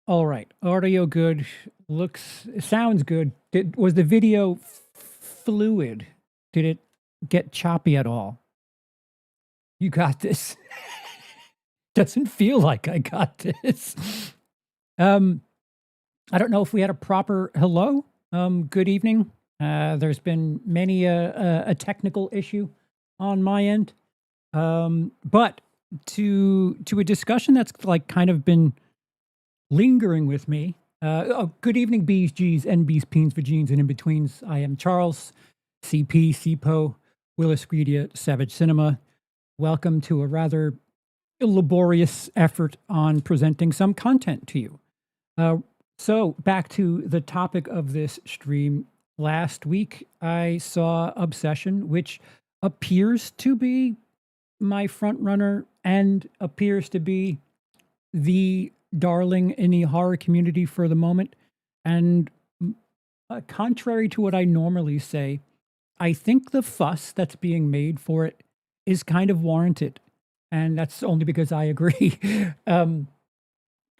All right. Audio good. Sounds good. Was the video fluid? Did it get choppy at all? You got this. Doesn't feel like I got this. Um, I don't know if we had a proper hello. Good evening. There's been many a technical issue on my end. But to a discussion that's like kind of been lingering with me. Good evening, B's, G's, NB's, Peens, Vagines, and in betweens. I am Charles, CP, CPO, WILIscredia, Savage Cinema. Welcome to a rather laborious effort on presenting some content to you. So, back to the topic of this stream. Last week, I saw Obsession, which appears to be my front runner and appears to be the darling in the horror community for the moment. And contrary to what I normally say, I think the fuss that's being made for it is kind of warranted. And that's only because I agree. And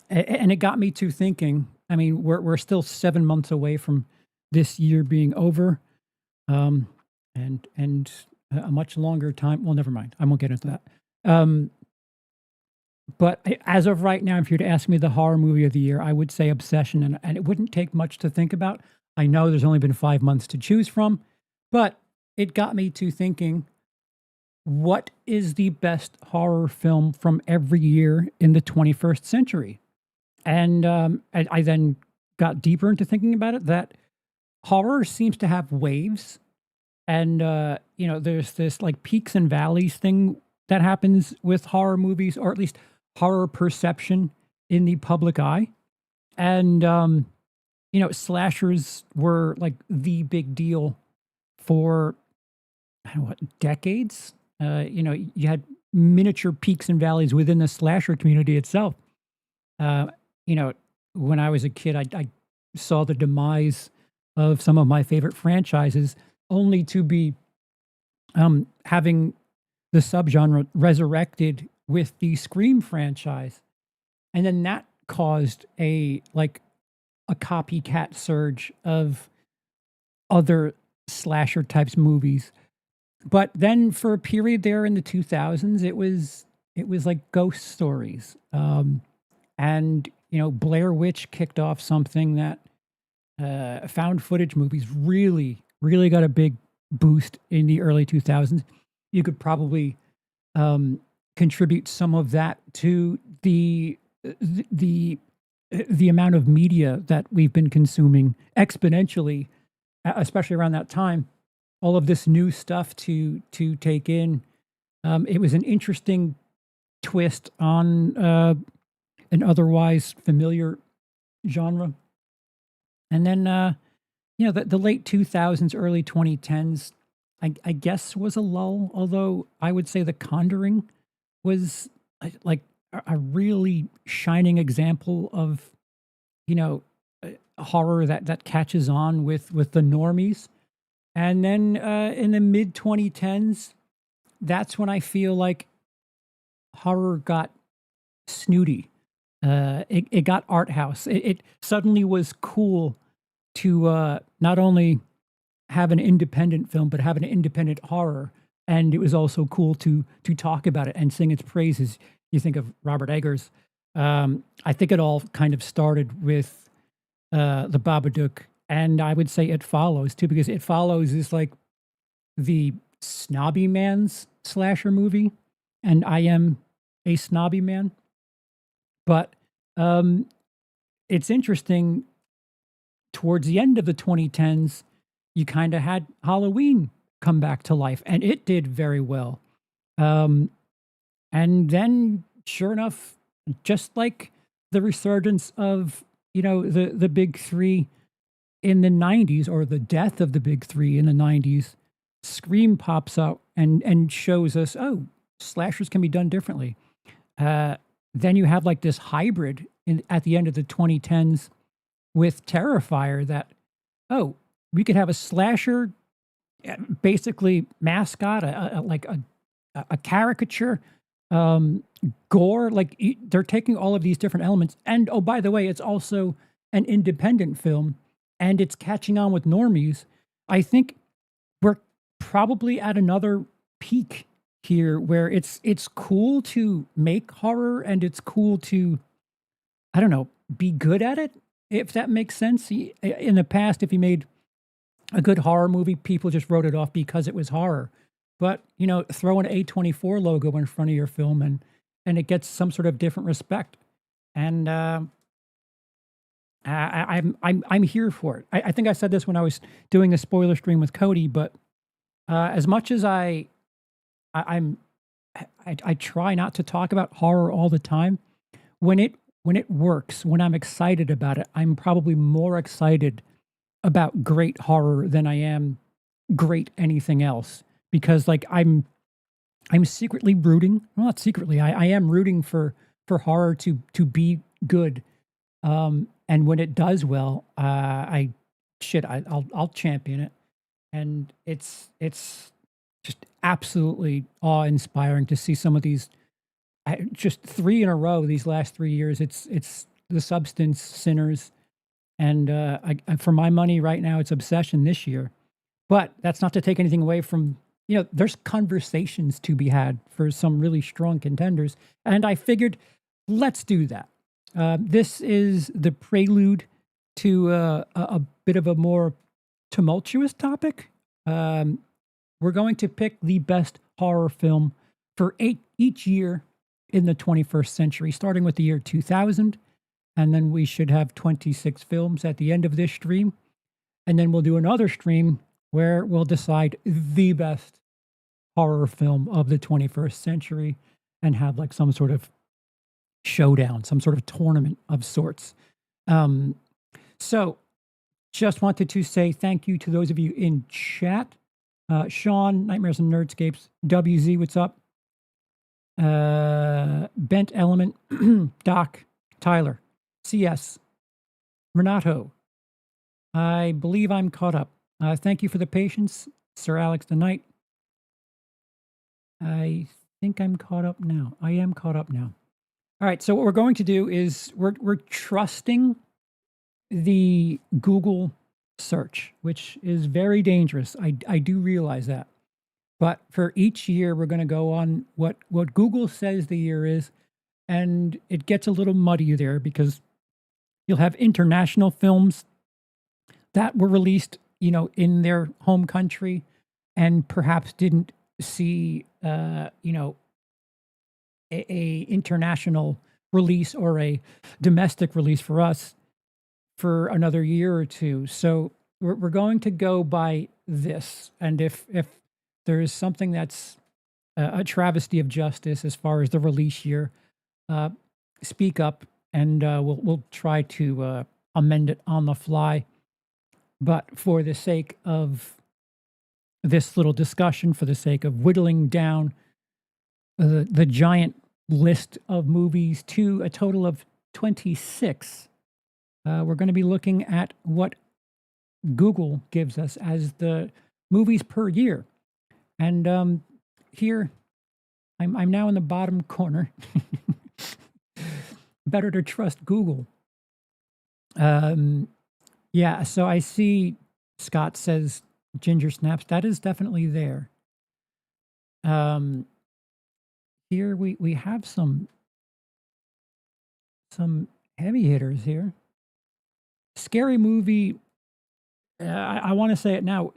it got me to thinking. I mean, we're still 7 months away from this year being over, and a much longer time. Well, never mind. I won't get into that. But as of right now, if you were to ask me the horror movie of the year, I would say Obsession, and it wouldn't take much to think about. I know there's only been 5 months to choose from, but it got me to thinking, what is the best horror film from every year in the 21st century? And I then got deeper into thinking about it, that horror seems to have waves. And, there's this like peaks and valleys thing that happens with horror movies, or at least horror perception in the public eye. And, slashers were like the big deal for, I don't know what, decades. You had miniature peaks and valleys within the slasher community itself. When I was a kid, I saw the demise of some of my favorite franchises, only to be having the subgenre resurrected with the Scream franchise. And then that caused a copycat surge of other slasher types movies. But then for a period there in the 2000s, it was like ghost stories. And Blair Witch kicked off something that found footage movies really got a big boost in the early 2000s. You could probably contribute some of that to the amount of media that we've been consuming exponentially, especially around that time. All of this new stuff to take in. It was an interesting twist on an otherwise familiar genre. And then, the late 2000s, early 2010s, I guess was a lull, although I would say The Conjuring was like a really shining example of, horror that catches on with the normies. And then in the mid 2010s, that's when I feel like horror got snooty. It got art house. It suddenly was cool to not only have an independent film, but have an independent horror. And it was also cool to talk about it and sing its praises. You think of Robert Eggers. I think it all kind of started with The Babadook. And I would say It Follows, too, because It Follows is like the snobby man's slasher movie. And I am a snobby man. But it's interesting, towards the end of the 2010s, you kind of had Halloween come back to life, and it did very well. And then, sure enough, just like the resurgence of, the big three in the 90s, or the death of the big three in the 90s, Scream pops up and shows us, oh, slashers can be done differently. Then you have like this hybrid at the end of the 2010s with Terrifier that, oh, we could have a slasher, basically mascot, like a caricature um, gore. Like they're taking all of these different elements, and oh, by the way, it's also an independent film, and it's catching on with normies. I think we're probably at another peak here where it's cool to make horror and it's cool to, I don't know, be good at it, if that makes sense. In the past, if you made a good horror movie, people just wrote it off because it was horror. But, throw an A24 logo in front of your film and it gets some sort of different respect. And I'm here for it. I think I said this when I was doing a spoiler stream with Cody, but as much as I I'm I try not to talk about horror all the time. When it works, when I'm excited about it, I'm probably more excited about great horror than I am great anything else. Because like I'm secretly rooting, well, not secretly, I am rooting for horror to be good. And when it does well, I'll champion it. And it's just absolutely awe-inspiring to see some of these, just 3 in a row these last 3 years. It's The Substance, Sinners, and, for my money right now, it's Obsession this year. But that's not to take anything away from, there's conversations to be had for some really strong contenders, and I figured, let's do that. This is the prelude to, a bit of a more tumultuous topic. We're going to pick the best horror film for each year in the 21st century, starting with the year 2000. And then we should have 26 films at the end of this stream. And then we'll do another stream where we'll decide the best horror film of the 21st century and have like some sort of showdown, some sort of tournament of sorts. So just wanted to say thank you to those of you in chat. Sean, Nightmares and Nerdscapes, WZ, what's up? Bent Element, Doc, Tyler, CS, Renato. I believe I'm caught up. Thank you for the patience, Sir Alex the Knight. I think I'm caught up now. I am caught up now. All right, so what we're going to do is we're trusting the Google search, which is very dangerous. I do realize that. But for each year, we're going to go on what Google says the year is, and it gets a little muddy there because you'll have international films that were released, in their home country and perhaps didn't see, a international release or a domestic release for us for another year or two. So we're going to go by this. And if there is something that's a travesty of justice as far as the release year, speak up and we'll try to amend it on the fly. But for the sake of this little discussion, for the sake of whittling down the giant list of movies to a total of 26, we're going to be looking at what Google gives us as the movies per year. And here, I'm now in the bottom corner. Better to trust Google. Yeah, so I see Scott says Ginger Snaps. That is definitely there. Here we have some heavy hitters here. Scary Movie. I want to say it now.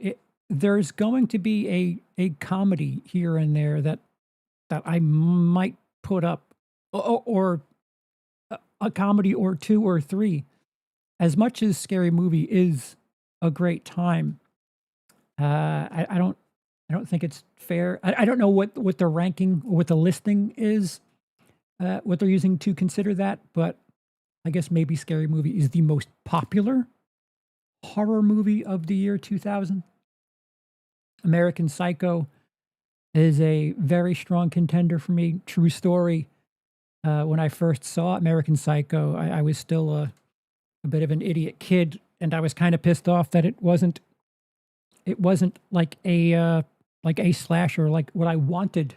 There's going to be a comedy here and there that I might put up, or a comedy or two or three. As much as Scary Movie is a great time, I don't think it's fair. I don't know what the ranking or what the listing is, what they're using to consider that, but I guess maybe Scary Movie is the most popular horror movie of the year 2000. American Psycho is a very strong contender for me. True story. When I first saw American Psycho, I was still a bit of an idiot kid, and I was kind of pissed off that it wasn't like a slasher like what I wanted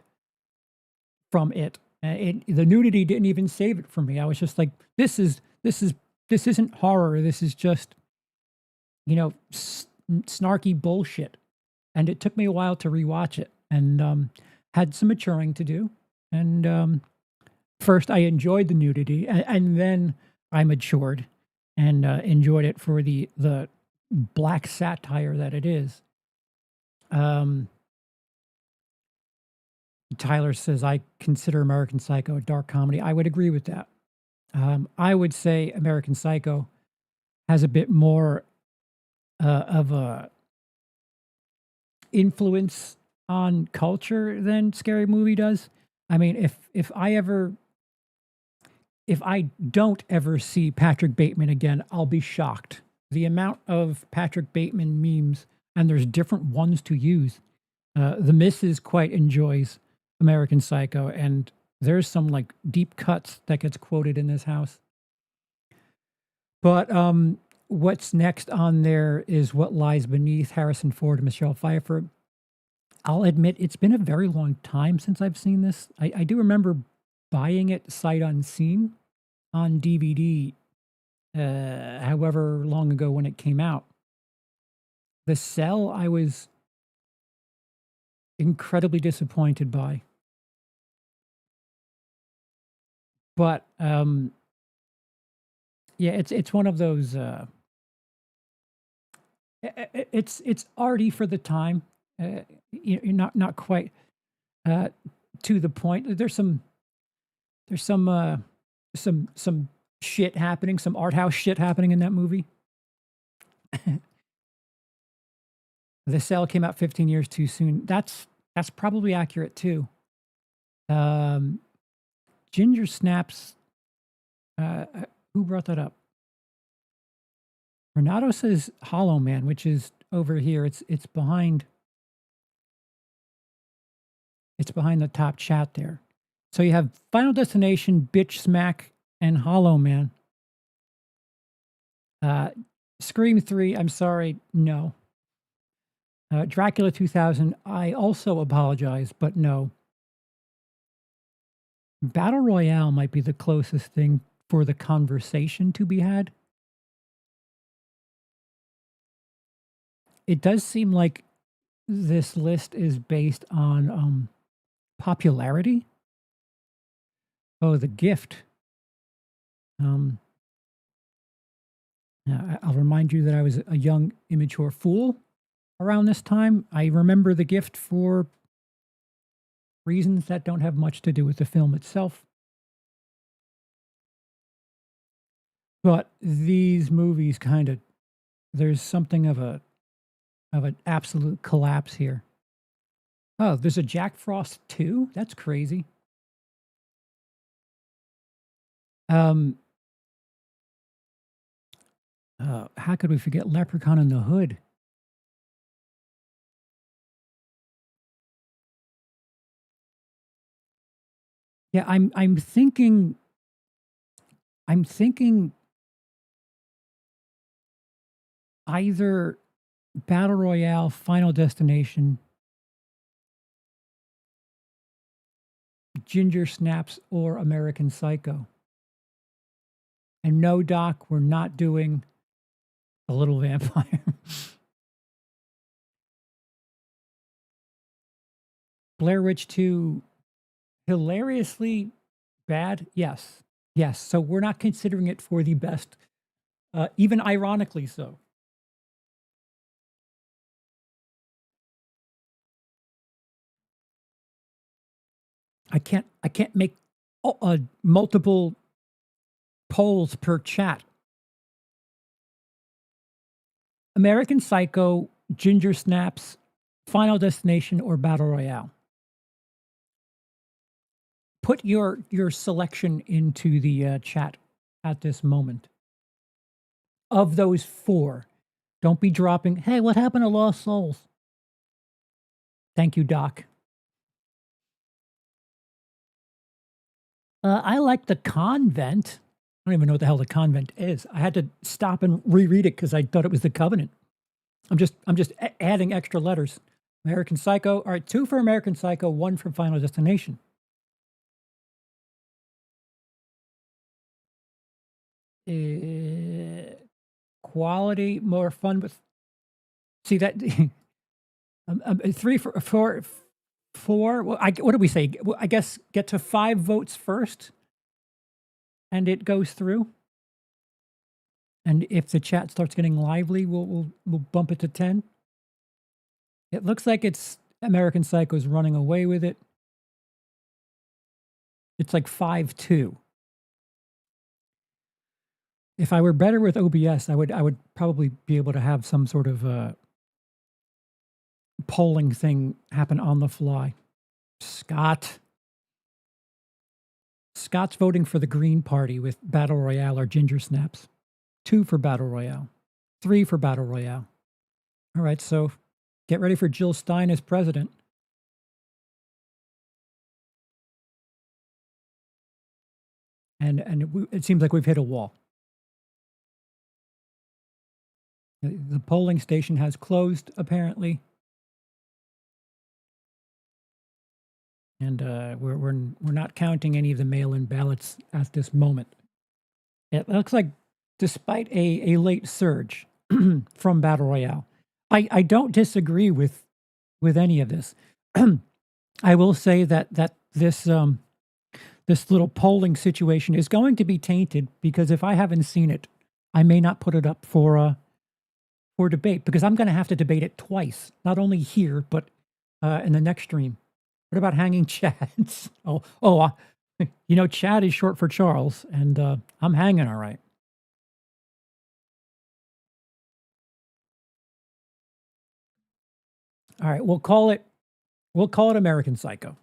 from it. The nudity didn't even save it for me. I was just like, this isn't horror. This is just, snarky bullshit. And it took me a while to rewatch it, and had some maturing to do. And first, I enjoyed the nudity, and then I matured and enjoyed it for the black satire that it is. Tyler says, I consider American Psycho a dark comedy. I would agree with that. I would say American Psycho has a bit more of a influence on culture than Scary Movie does. I mean, if I don't ever see Patrick Bateman again, I'll be shocked. The amount of Patrick Bateman memes, and there's different ones to use. The Missus quite enjoys American Psycho, and there's some like deep cuts that gets quoted in this house. But what's next on there is What Lies Beneath, Harrison Ford and Michelle Pfeiffer. I'll admit it's been a very long time since I've seen this. I do remember buying it sight unseen on DVD, however long ago when it came out. The Cell, I was incredibly disappointed by. But yeah, it's one of those. It's arty for the time. You're not quite to the point. There's some shit happening, some arthouse shit happening in that movie. The Cell came out 15 years too soon. That's probably accurate too. Ginger Snaps. Who brought that up? Renato says Hollow Man, which is over here. It's behind. It's behind the top chat there. So you have Final Destination, Bitch Smack, and Hollow Man. Scream 3, I'm sorry, no. Dracula 2000, I also apologize, but no. Battle Royale might be the closest thing for the conversation to be had. It does seem like this list is based on popularity. Oh, The Gift. I'll remind you that I was a young, immature fool around this time. I remember The Gift for reasons that don't have much to do with the film itself. But these movies there's something of an absolute collapse here. Oh, there's a Jack Frost 2? That's crazy. How could we forget Leprechaun in the Hood? Yeah, I'm thinking either Battle Royale, Final Destination, Ginger Snaps, or American Psycho. And no, Doc, we're not doing The Little Vampire. Blair Witch 2, hilariously bad? Yes. Yes. So we're not considering it for the best, even ironically so. I can't make multiple polls per chat. American Psycho, Ginger Snaps, Final Destination, or Battle Royale. Put your selection into the chat at this moment. Of those four, don't be dropping, hey, what happened to Lost Souls? Thank you, Doc. I like The Convent. I don't even know what the hell The Convent is. I had to stop and reread it because I thought it was The Covenant. I'm just adding extra letters. American Psycho. All right, 2 for American Psycho, 1 for Final Destination. Quality, more fun with. See that 3 for 4. Well, what do we say? Well, I guess get to 5 votes first, and it goes through. And if the chat starts getting lively, we'll bump it to 10. It looks like it's American Psycho's running away with it. It's like 5-2. If I were better with OBS, I would probably be able to have some sort of polling thing happen on the fly. Scott's voting for the Green Party with Battle Royale or Ginger Snaps. 2 for Battle Royale. 3 for Battle Royale. All right, so get ready for Jill Stein as president. And it seems like we've hit a wall. The polling station has closed, apparently. And we're not counting any of the mail-in ballots at this moment. It looks like, despite a late surge from Battle Royale, I don't disagree with any of this. I will say that this little polling situation is going to be tainted, because if I haven't seen it, I may not put it up for debate, because I'm going to have to debate it twice, not only here but in the next stream. What about hanging Chads? Chad is short for Charles, and I'm hanging all right. All right, we'll call it American Psycho.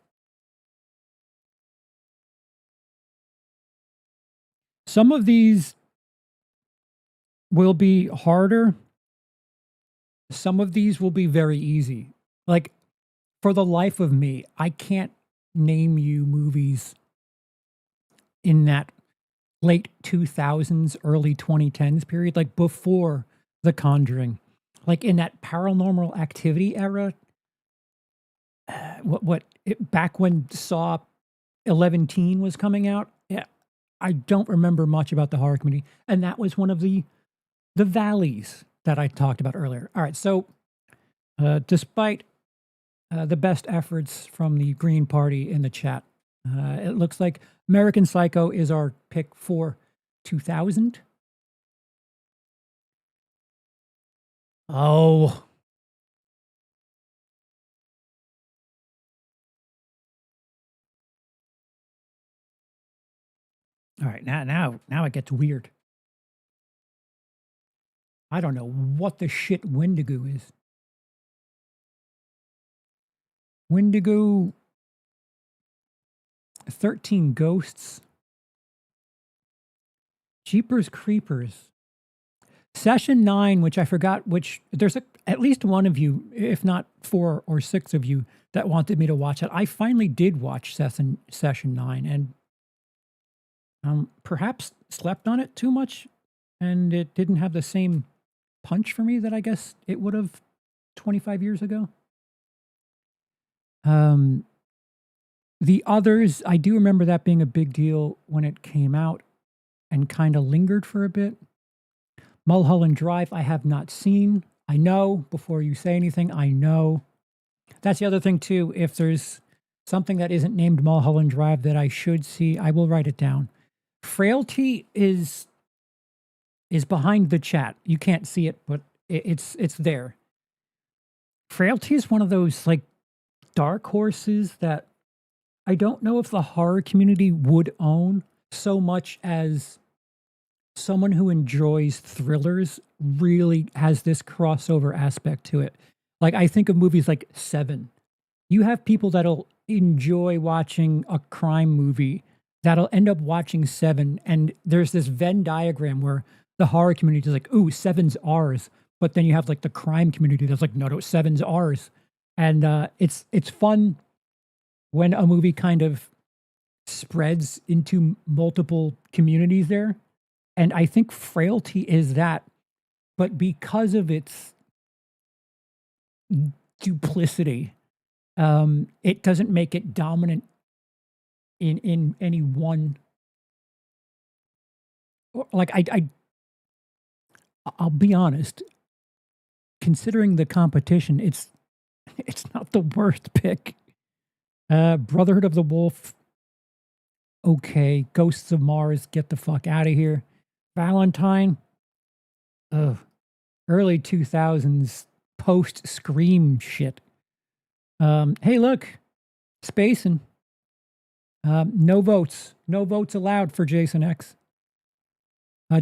Some of these will be harder. Some of these will be very easy. Like, for the life of me, I can't name you movies in that late 2000s, early 2010s period, like before The Conjuring, like in that Paranormal Activity era. Back when Saw 11 was coming out? Yeah, I don't remember much about the horror community, and that was one of the valleys that I talked about earlier. All right, so despite the best efforts from the Green Party in the chat, it looks like American Psycho is our pick for 2000. Oh. All right, now it gets weird. I don't know what the shit Wendigo is. Wendigo, 13 Ghosts, Jeepers Creepers, Session 9, which I forgot which, there's at least one of you, if not 4 or 6 of you, that wanted me to watch it. I finally did watch Session 9, and perhaps slept on it too much, and it didn't have the same punch for me that I guess it would have 25 years ago. The others, I do remember that being a big deal when it came out and kind of lingered for a bit. Mulholland Drive, I have not seen. I know, before you say anything, I know. That's the other thing, too. If there's something that isn't named Mulholland Drive that I should see, I will write it down. Frailty is behind the chat. You can't see it, but it's there. Frailty is one of those, like, dark horses that I don't know if the horror community would own so much as someone who enjoys thrillers really has this crossover aspect to it. Like, I think of movies like Seven. You have people that'll enjoy watching a crime movie that'll end up watching Seven, and there's this Venn diagram where the horror community is like, ooh, Seven's ours. But then you have like the crime community that's like, no, Seven's ours. And it's fun when a movie kind of spreads into multiple communities there. And I think Frailty is that, but because of its duplicity, it doesn't make it dominant in any one like I'll be honest, considering the competition, it's not the worst pick. Brotherhood of the Wolf, okay. Ghosts of Mars, get the fuck out of here. Valentine, ugh. Early 2000s post Scream shit. Hey, look, spacing. No votes. No votes allowed for Jason X.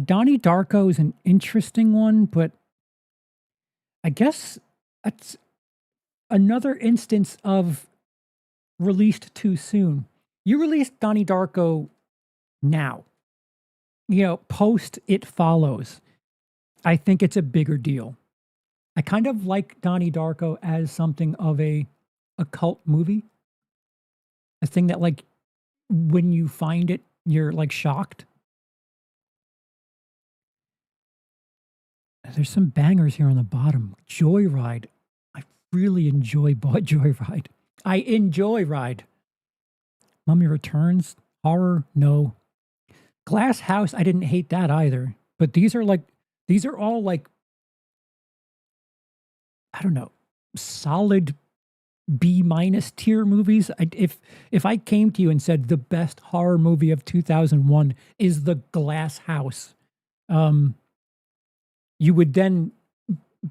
Donnie Darko is an interesting one, but I guess that's another instance of released too soon. You released Donnie Darko now. Post It Follows. I think it's a bigger deal. I kind of like Donnie Darko as something of a cult movie. A thing that, like, when you find it, you're like shocked. There's some bangers here on the bottom. Joyride. I really enjoy Joyride. I enjoy Ride. Mummy Returns. Horror. No. Glass House. I didn't hate that either. But these are all like, I don't know, solid B minus tier movies. If I came to you and said the best horror movie of 2001 is The Glass House, you would then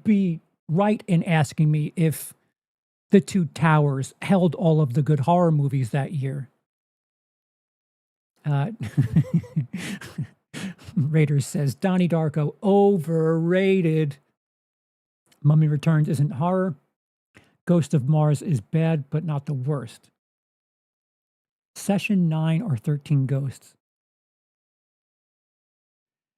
be right in asking me if The Two Towers held all of the good horror movies that year. Raiders says Donnie Darko overrated. Mummy Returns isn't horror. Ghost of Mars is bad, but not the worst. Session 9 or 13 Ghosts.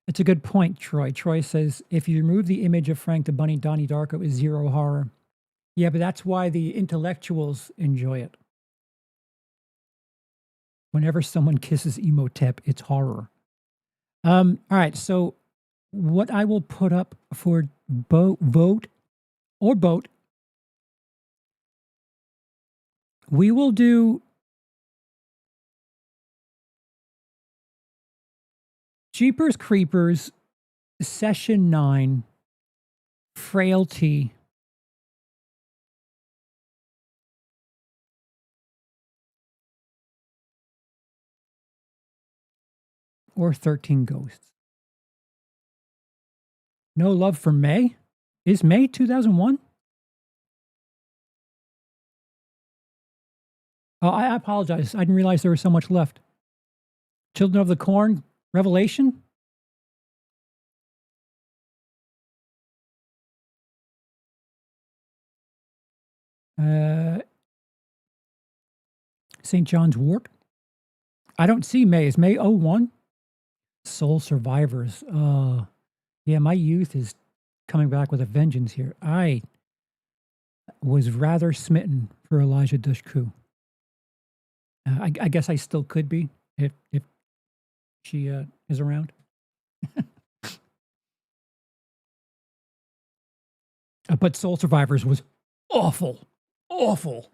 It's a good point, Troy. Troy says, if you remove the image of Frank the Bunny, Donnie Darko is zero horror. Yeah, but that's why the intellectuals enjoy it. Whenever someone kisses Emotep, it's horror. All right, so what I will put up for vote, we will do Jeepers Creepers, Session 9, Frailty, or 13 Ghosts. No Love for May? Is May 2001? Oh, I apologize. I didn't realize there was so much left. Children of the Corn, Revelation? St. John's Wort? I don't see May. Is May 01? Soul Survivors. Yeah, my youth is coming back with a vengeance here. I was rather smitten for Elijah Dushku. I guess I still could be if she is around. But Soul Survivors was awful. Awful.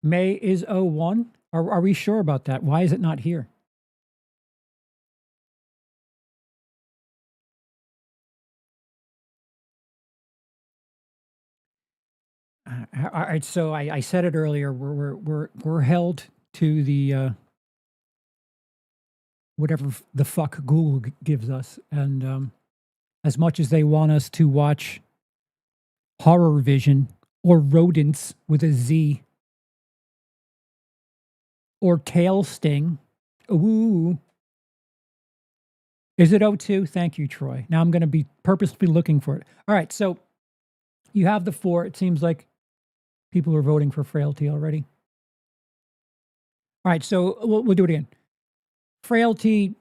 May is 01? Are we sure about that? Why is it not here? All right, so I said it earlier. We're held to the whatever the fuck Google gives us, and as much as they want us to watch Horror Vision or Rodents with a Z or Tail Sting, ooh, is it 02? Thank you, Troy. Now I'm going to be purposely looking for it. All right, so you have the 4. It seems like people are voting for Frailty already. All right, so we'll do it again. Frailty,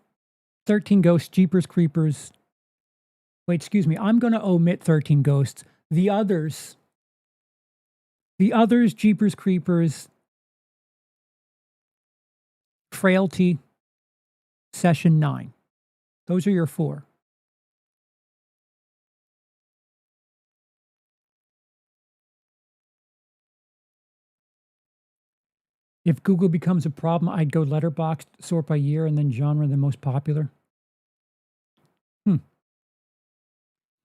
13 Ghosts, Jeepers Creepers. Wait, excuse me. I'm going to omit 13 Ghosts. The others, Jeepers Creepers, Frailty, Session 9. Those are your 4. If Google becomes a problem, I'd go letterboxed, sort by year, and then genre, the most popular. Hmm.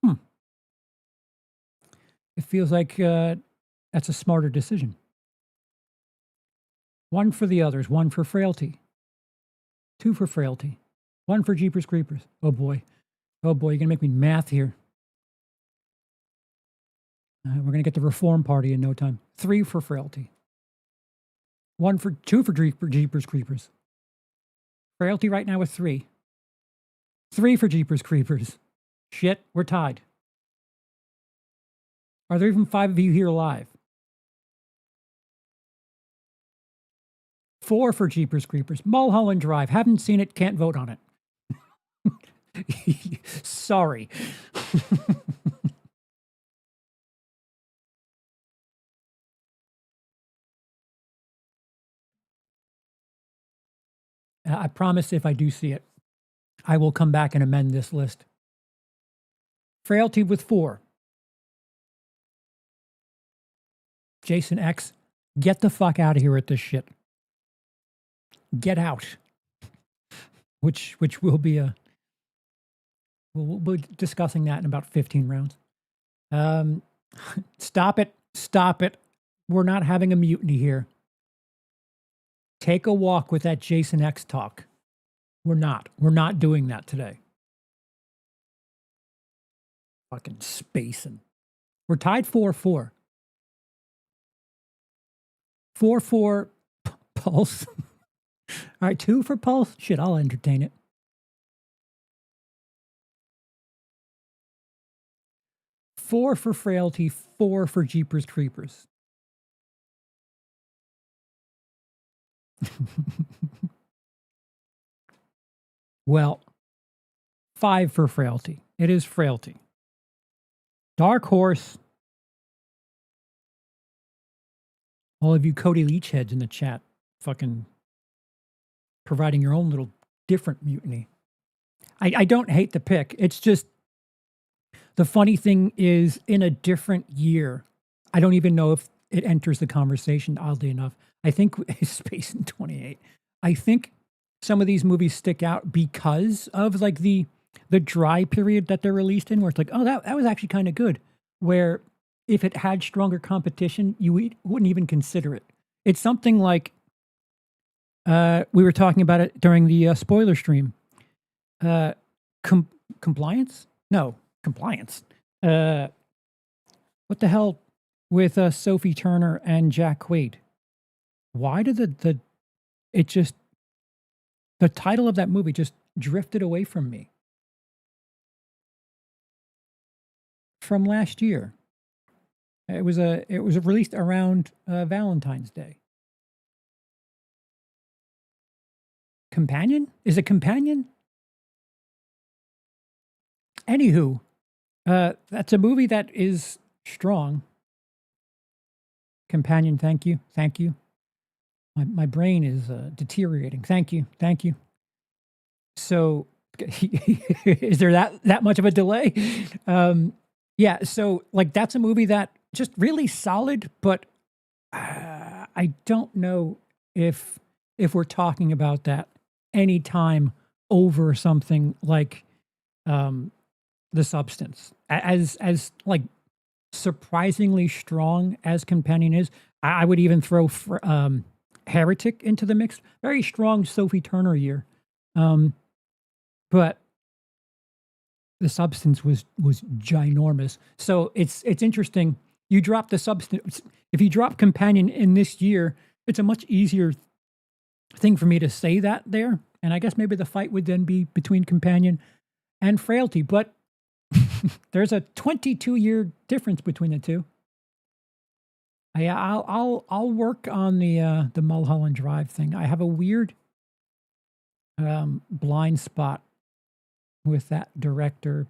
Hmm. It feels like that's a smarter decision. One for the others, one for frailty, two for frailty, one for Jeepers Creepers. Oh boy. Oh boy, you're going to make me math here. We're going to get the reform party in no time. Three for frailty. Two for Jeepers Creepers. Frailty right now is three. Three for Jeepers Creepers. Shit, we're tied. Are there even 5 of you here live? 4 for Jeepers Creepers. Mulholland Drive. Haven't seen it, can't vote on it. Sorry. I promise if I do see it, I will come back and amend this list. Frailty with 4. Jason X, get the fuck out of here with this shit. Get out. Which will be we'll be discussing that in about 15 rounds. Stop it. Stop it. We're not having a mutiny here. Take a walk with that Jason X talk. We're not doing that today. Fucking spacing. We're tied 4-4. 4-4 Pulse. All right, 2 for Pulse. Shit, I'll entertain it. 4 for Frailty, 4 for Jeepers Creepers. Well, 5 for Frailty. It is Frailty. Dark Horse. All of you Cody Leach heads in the chat, fucking providing your own little different mutiny. I don't hate the pick. It's just the funny thing is in a different year, I don't even know if it enters the conversation, oddly enough. I think Space in 28. I think some of these movies stick out because of like the dry period that they're released in, where it's like, oh, that was actually kind of good. Where if it had stronger competition, you wouldn't even consider it. It's something like we were talking about it during the spoiler stream. Compliance? No, compliance. What the hell with Sophie Turner and Jack Quaid? Why did the title of that movie just drifted away from me? From last year. It was released around Valentine's Day. Companion? Is it Companion? Anywho, that's a movie that is strong. Companion, thank you. Thank you. My brain is deteriorating. Thank you. Thank you. So, is there that much of a delay? Yeah, so like that's a movie that just really solid, but I don't know if we're talking about that any time over something like The Substance. As like surprisingly strong as Companion is, I would even throw Heretic into the mix. Very strong Sophie Turner year. But The Substance was ginormous. So it's interesting. You drop The Substance. If you drop Companion in this year, it's a much easier thing for me to say that there. And I guess maybe the fight would then be between Companion and Frailty. But there's a 22-year difference between the two. Yeah, I'll work on the Mulholland Drive thing. I have a weird blind spot with that director.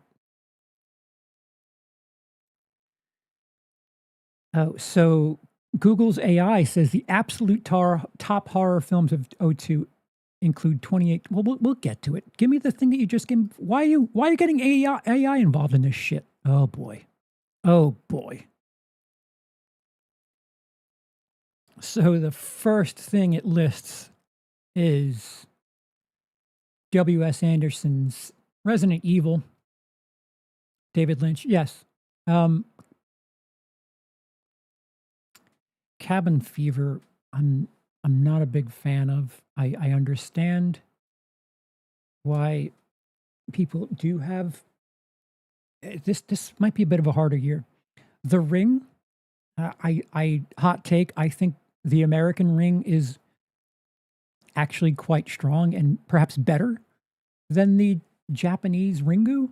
Oh, so Google's AI says the absolute top horror films of 2002 include 28. Well, we'll get to it. Give me the thing that you just gave. Why are you getting AI involved in this shit? Oh boy. Oh boy. So the first thing it lists is W.S. Anderson's Resident Evil. David Lynch, yes. Um, Cabin Fever, I'm not a big fan of. I understand why people do have this might be a bit of a harder year. The Ring, I hot take, I think the American Ring is actually quite strong and perhaps better than the Japanese Ringu.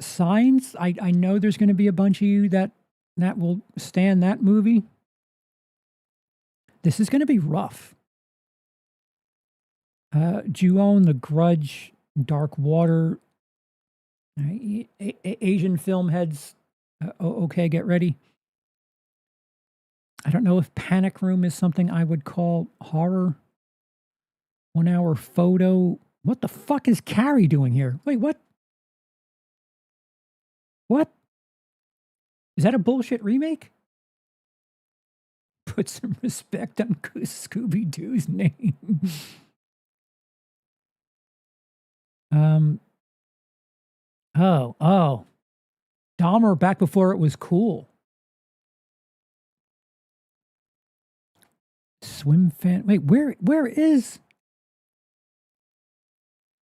Signs, I know there's going to be a bunch of you that will stand that movie. This is going to be rough. Ju-On, The Grudge, Dark Water, Asian film heads. Okay, get ready. I don't know if Panic Room is something I would call horror. 1 Hour Photo. What the fuck is Carrie doing here? Wait, what? What? Is that a bullshit remake? Put some respect on Scooby-Doo's name. Oh. Dahmer back before it was cool. Swim fan. Wait, where is?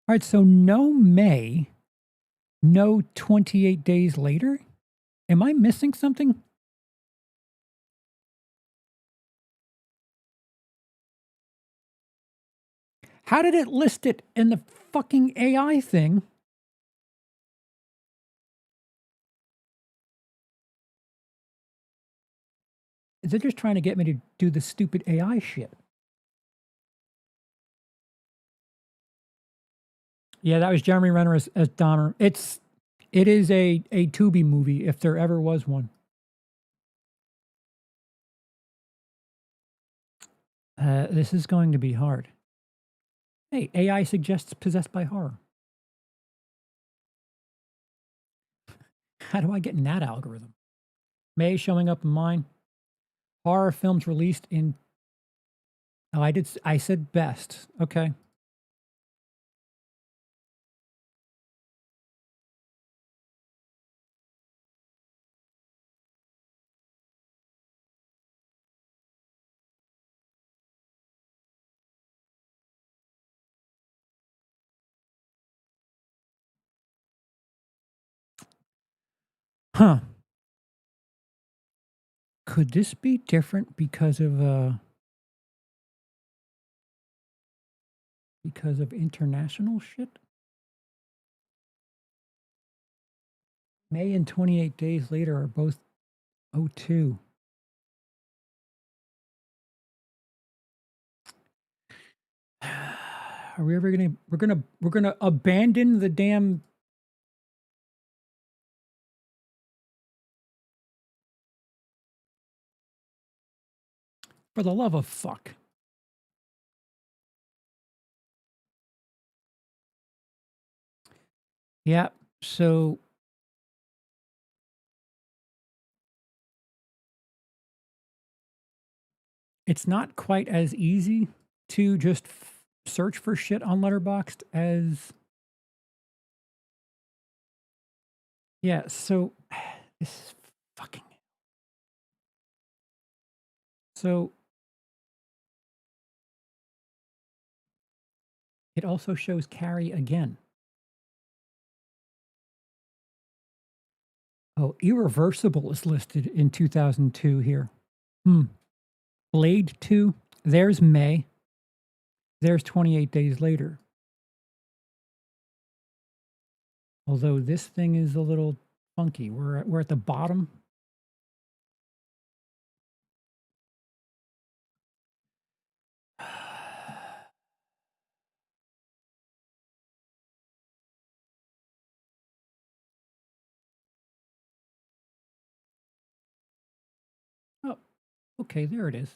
All right, so no May, no 28 days later. Am I missing something? How did it list it in the fucking AI thing? They're just trying to get me to do the stupid AI shit. Yeah, that was Jeremy Renner as Dahmer. It is a Tubi movie if there ever was one. This is going to be hard. Hey, AI suggests Possessed by Horror. How do I get in that algorithm? May showing up in mine. Horror films released in. Oh, I said best. Okay. Huh. Could this be different because of international shit? May and 28 days later are both 02. Are we ever gonna we're gonna abandon the damn. For the love of fuck. Yeah. So it's not quite as easy to just search for shit on Letterboxd as. Yeah. So this is fucking. So it also shows Carrie again. Oh, Irreversible is listed in 2002 here. Blade 2, there's May. There's 28 days later. Although this thing is a little funky. We're at the bottom. Oh, okay, there it is.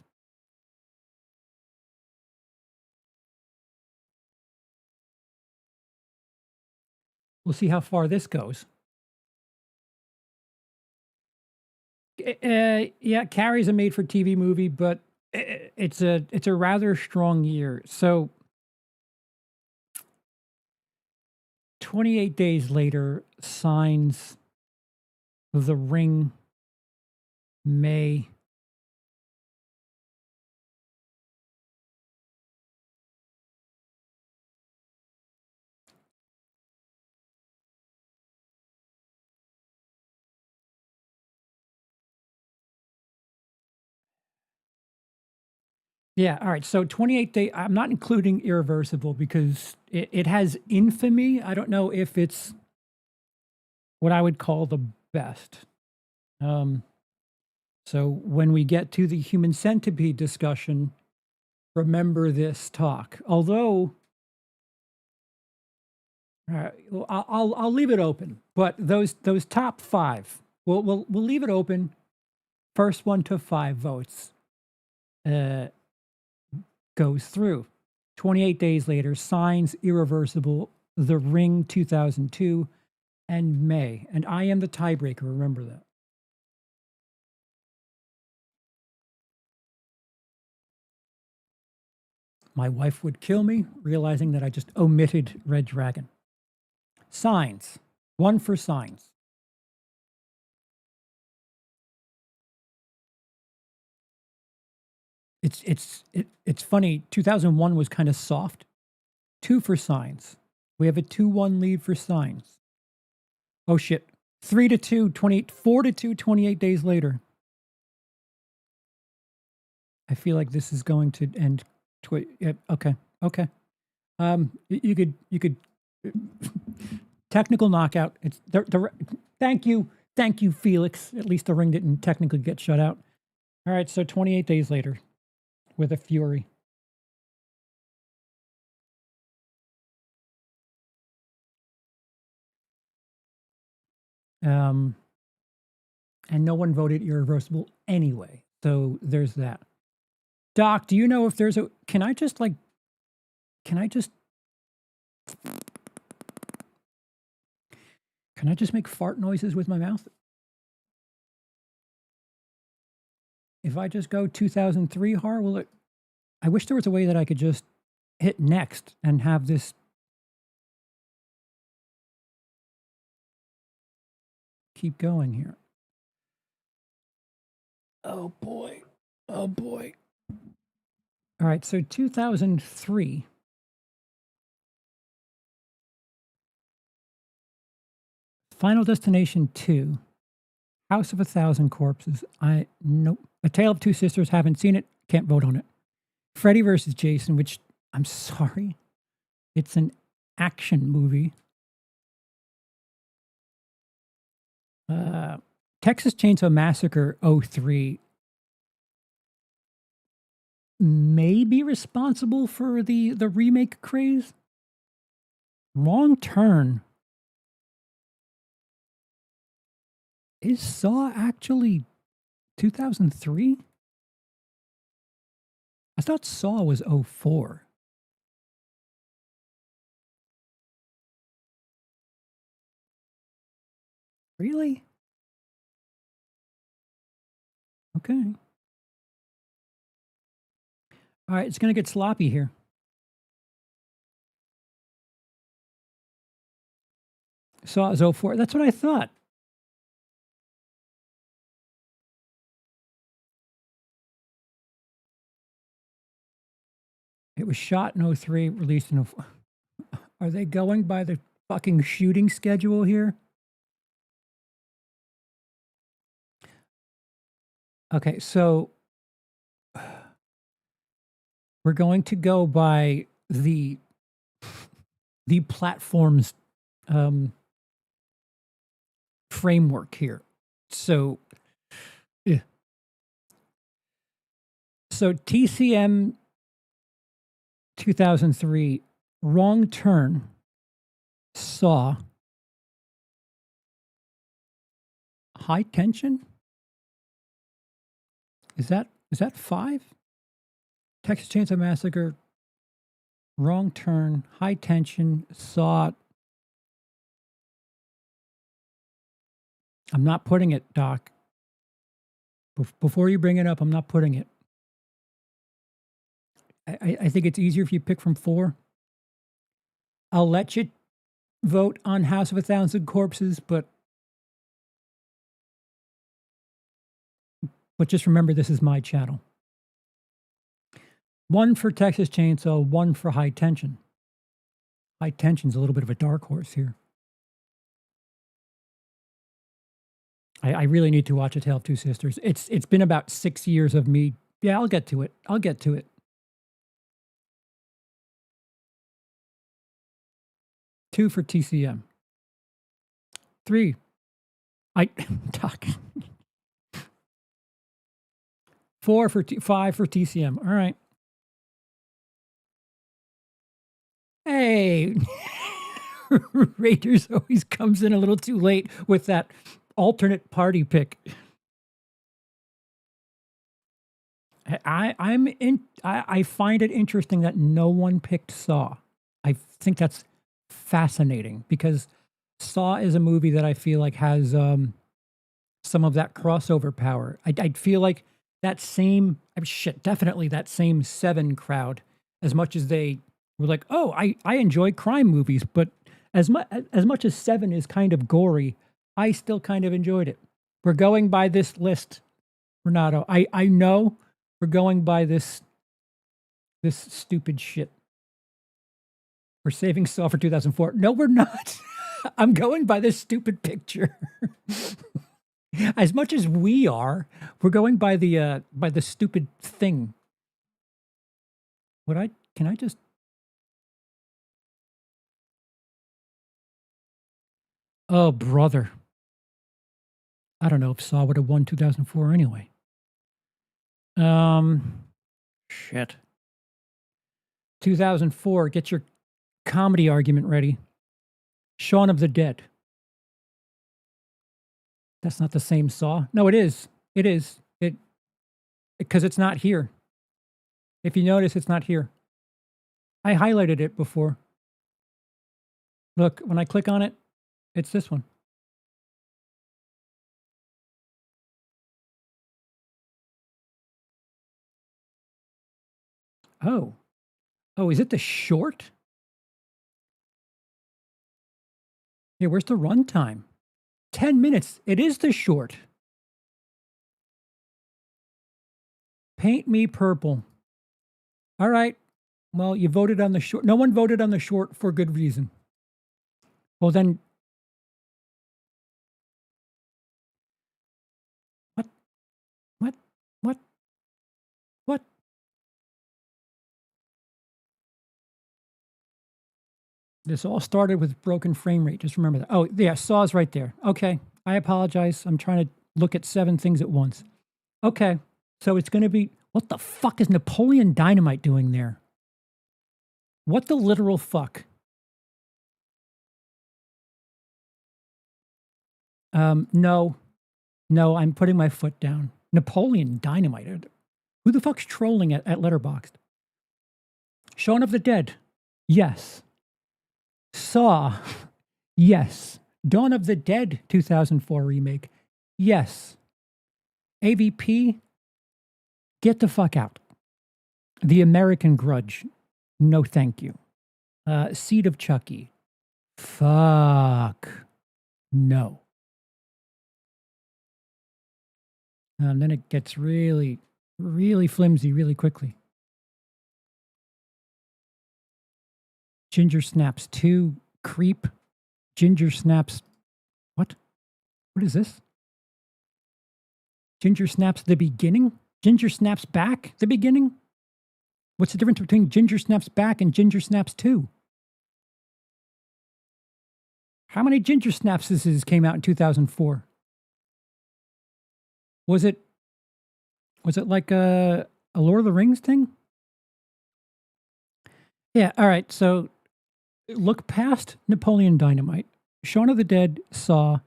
We'll see how far this goes. Yeah, Carrie's a made-for-TV movie, but it's a rather strong year. So 28 days later, Signs, The Ring, May. Yeah, all right. So 28 day. I'm not including Irreversible because it has infamy. I don't know if it's what I would call the best. Um, so when we get to the human centipede discussion, remember this talk. Although, well, I'll leave it open. But those top five, we'll leave it open. First one to 5 votes goes through. 28 days later, Signs, Irreversible, The Ring 2002, and May. And I am the tiebreaker. Remember that. My wife would kill me, realizing that I just omitted Red Dragon. Signs. 1 for Signs. It's funny. 2001 was kind of soft. 2 for Signs. We have a 2-1 lead for Signs. Oh shit. 3-2, 28, 4-2, 28 days later. I feel like this is going to end. Okay. You could technical knockout. It's the thank you, Felix. At least the ring didn't technically get shut out. All right, so 28 days later, with a fury. And no one voted Irreversible anyway. So there's that. Doc, do you know if there's a? Can I just make fart noises with my mouth? If I just go 2003 horror, will it? I wish there was a way that I could just hit next and have this keep going here. Oh boy. Oh boy. All right, so 2003. Final Destination 2. House of a Thousand Corpses. Nope. A Tale of Two Sisters. Haven't seen it. Can't vote on it. Freddy versus Jason, which I'm sorry, it's an action movie. Texas Chainsaw Massacre 03 may be responsible for the remake craze. Wrong Turn. Is Saw actually 2003? I thought Saw was 04. Really? Okay. All right, it's going to get sloppy here. Saw is 04. That's what I thought. It was shot in 03, released in 04. Are they going by the fucking shooting schedule here? Okay, so we're going to go by the platform's framework here. So, yeah. So TCM 2003, Wrong Turn, Saw, High Tension. Is that 5? Texas Chainsaw Massacre, Wrong Turn, High Tension, Saw. I'm not putting it, Doc. Before you bring it up, I'm not putting it. I think it's easier if you pick from 4. I'll let you vote on House of a Thousand Corpses, but just remember this is my channel. 1 for Texas Chainsaw, 1 for High Tension. High Tension's a little bit of a dark horse here. I really need to watch A Tale of Two Sisters. It's been about 6 years of me. Yeah, I'll get to it. I'll get to it. 2 for TCM. 3. Talk. 4 for 5 for TCM. All right. Hey, Raiders always comes in a little too late with that alternate party pick. I find it interesting that no one picked Saw. I think that's fascinating because Saw is a movie that I feel like has some of that crossover power. I feel like that same definitely that same 7 crowd, as much as they were like, oh, I enjoy crime movies, but as much as 7 is kind of gory, I still kind of enjoyed it. We're going by this list, Renato. I know we're going by this stupid shit. We're saving Saw for 2004. No, we're not. I'm going by this stupid picture. As much as we are, we're going by the stupid thing. Can I just? Oh, brother. I don't know if Saw would have won 2004 anyway. Shit. 2004, get your comedy argument ready. Shaun of the Dead. That's not the same Saw. No, it is. It is. Because it's not here. If you notice, it's not here. I highlighted it before. Look, when I click on it, it's this one. Oh. Oh, is it the short? Hey, where's the runtime? 10 minutes. It is the short. Paint me purple. All right. Well, you voted on the short. No one voted on the short for good reason. Well, then. What? What? What? What? This all started with broken frame rate. Just remember that. Oh, yeah, Saw's right there. Okay. I apologize. I'm trying to look at 7 things at once. Okay. So it's going to be. What the fuck is Napoleon Dynamite doing there? What the literal fuck? No. No, I'm putting my foot down. Napoleon Dynamite. Who the fuck's trolling at Letterboxd? Shaun of the Dead. Yes. Saw. Yes. Dawn of the Dead 2004 remake. Yes. AVP. Get the fuck out. The American Grudge. No thank you. Seed of Chucky. Fuck. No. And then it gets really, really flimsy really quickly. Ginger Snaps 2, Creep, Ginger Snaps. What? What is this? Ginger Snaps the beginning? Ginger Snaps Back the beginning? What's the difference between Ginger Snaps Back and Ginger Snaps 2? How many Ginger Snapses came out in 2004? Was it like a Lord of the Rings thing? Yeah, all right. So look past Napoleon Dynamite, Shaun of the Dead, Saw,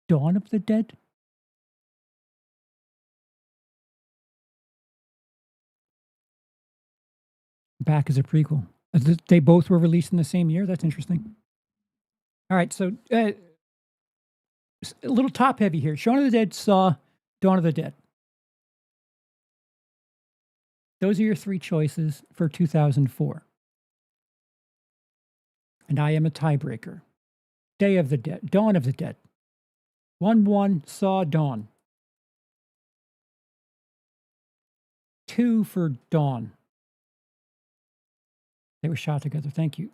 Dawn of the Dead. Back is a prequel. They both were released in the same year. That's interesting. All right, so A little top heavy here. Shaun of the Dead, Saw, Dawn of the Dead. Those are your three choices for 2004. And I am a tiebreaker. Day of the Dead, Dawn of the Dead. 1-1, Saw, Dawn. 2 for Dawn. They were shot together. Thank you.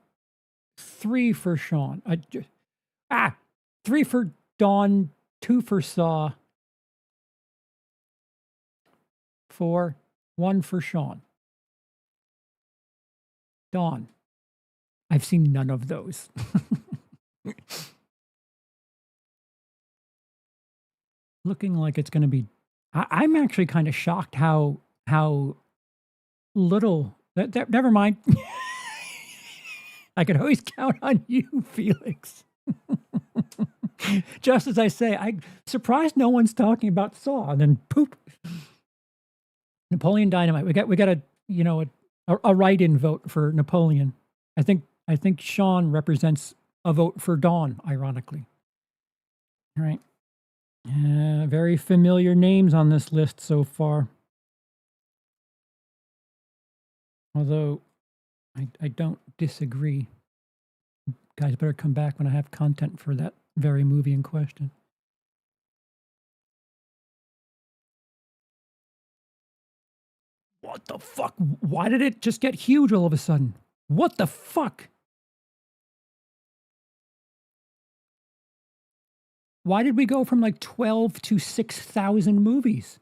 3 for Shaun. 3 for Dawn, 2 for Saw. 4, 1 for Shaun. Dawn. I've seen none of those. Looking like it's going to be. I'm actually kind of shocked how little. Never mind. I can always count on you, Felix. Just as I say, I'm surprised no one's talking about Saw, and then poop. Napoleon Dynamite. We got a write-in vote for Napoleon. I think Sean represents a vote for Dawn, ironically. All right. Very familiar names on this list so far. Although I don't disagree. Guys better come back when I have content for that very movie in question. What the fuck? Why did it just get huge all of a sudden? What the fuck? Why did we go from like 12 to 6,000 movies?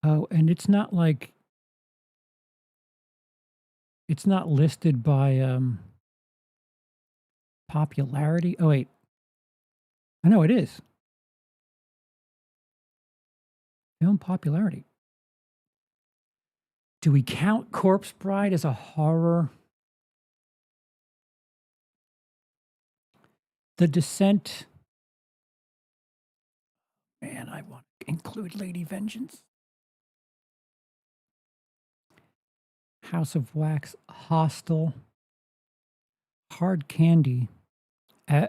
Oh, and it's not like it's not listed by popularity. Oh wait. I know it is. Film popularity. Do we count Corpse Bride as a horror? The Descent. Man, I want to include Lady Vengeance. House of Wax, Hostel, Hard Candy.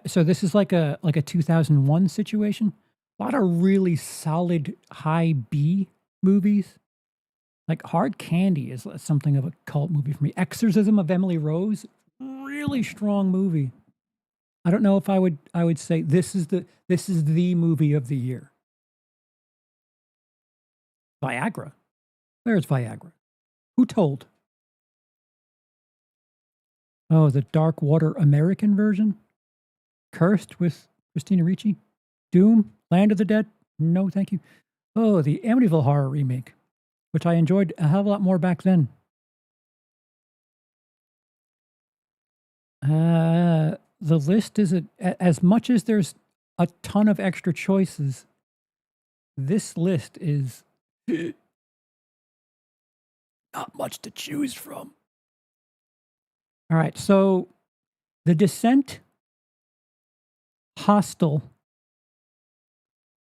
So this is like a 2001 situation. A lot of really solid high B movies. Like Hard Candy is something of a cult movie for me. Exorcism of Emily Rose, really strong movie. I don't know if I would say this is the movie of the year. Viagra. Where's Viagra? Who told? Oh, the Dark Water American version? Cursed with Christina Ricci? Doom? Land of the Dead? No, thank you. Oh, the Amityville Horror remake, which I enjoyed a hell of a lot more back then. The list is as much as there's a ton of extra choices, this list is not much to choose from. All right, so The Descent, Hostel,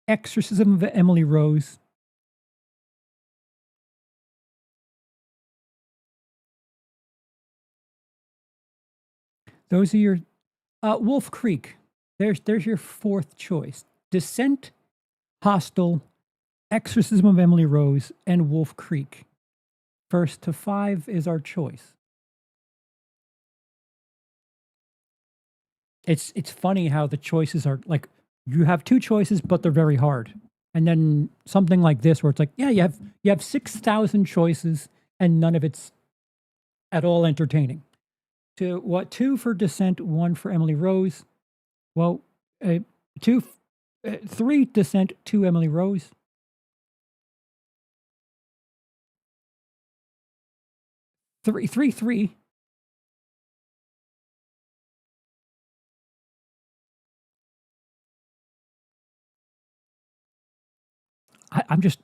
Exorcism of Emily Rose, those are your Wolf Creek. There's your fourth choice. Descent, Hostel, Exorcism of Emily Rose, and Wolf Creek. First to 5 is our choice. It's funny how the choices are like you have 2 choices, but they're very hard. And then something like this, where it's like, yeah, you have 6,000 choices, and none of it's at all entertaining. 2 for Descent, 1 for Emily Rose. Well, 3 Descent, 2 Emily Rose. 3. I'm just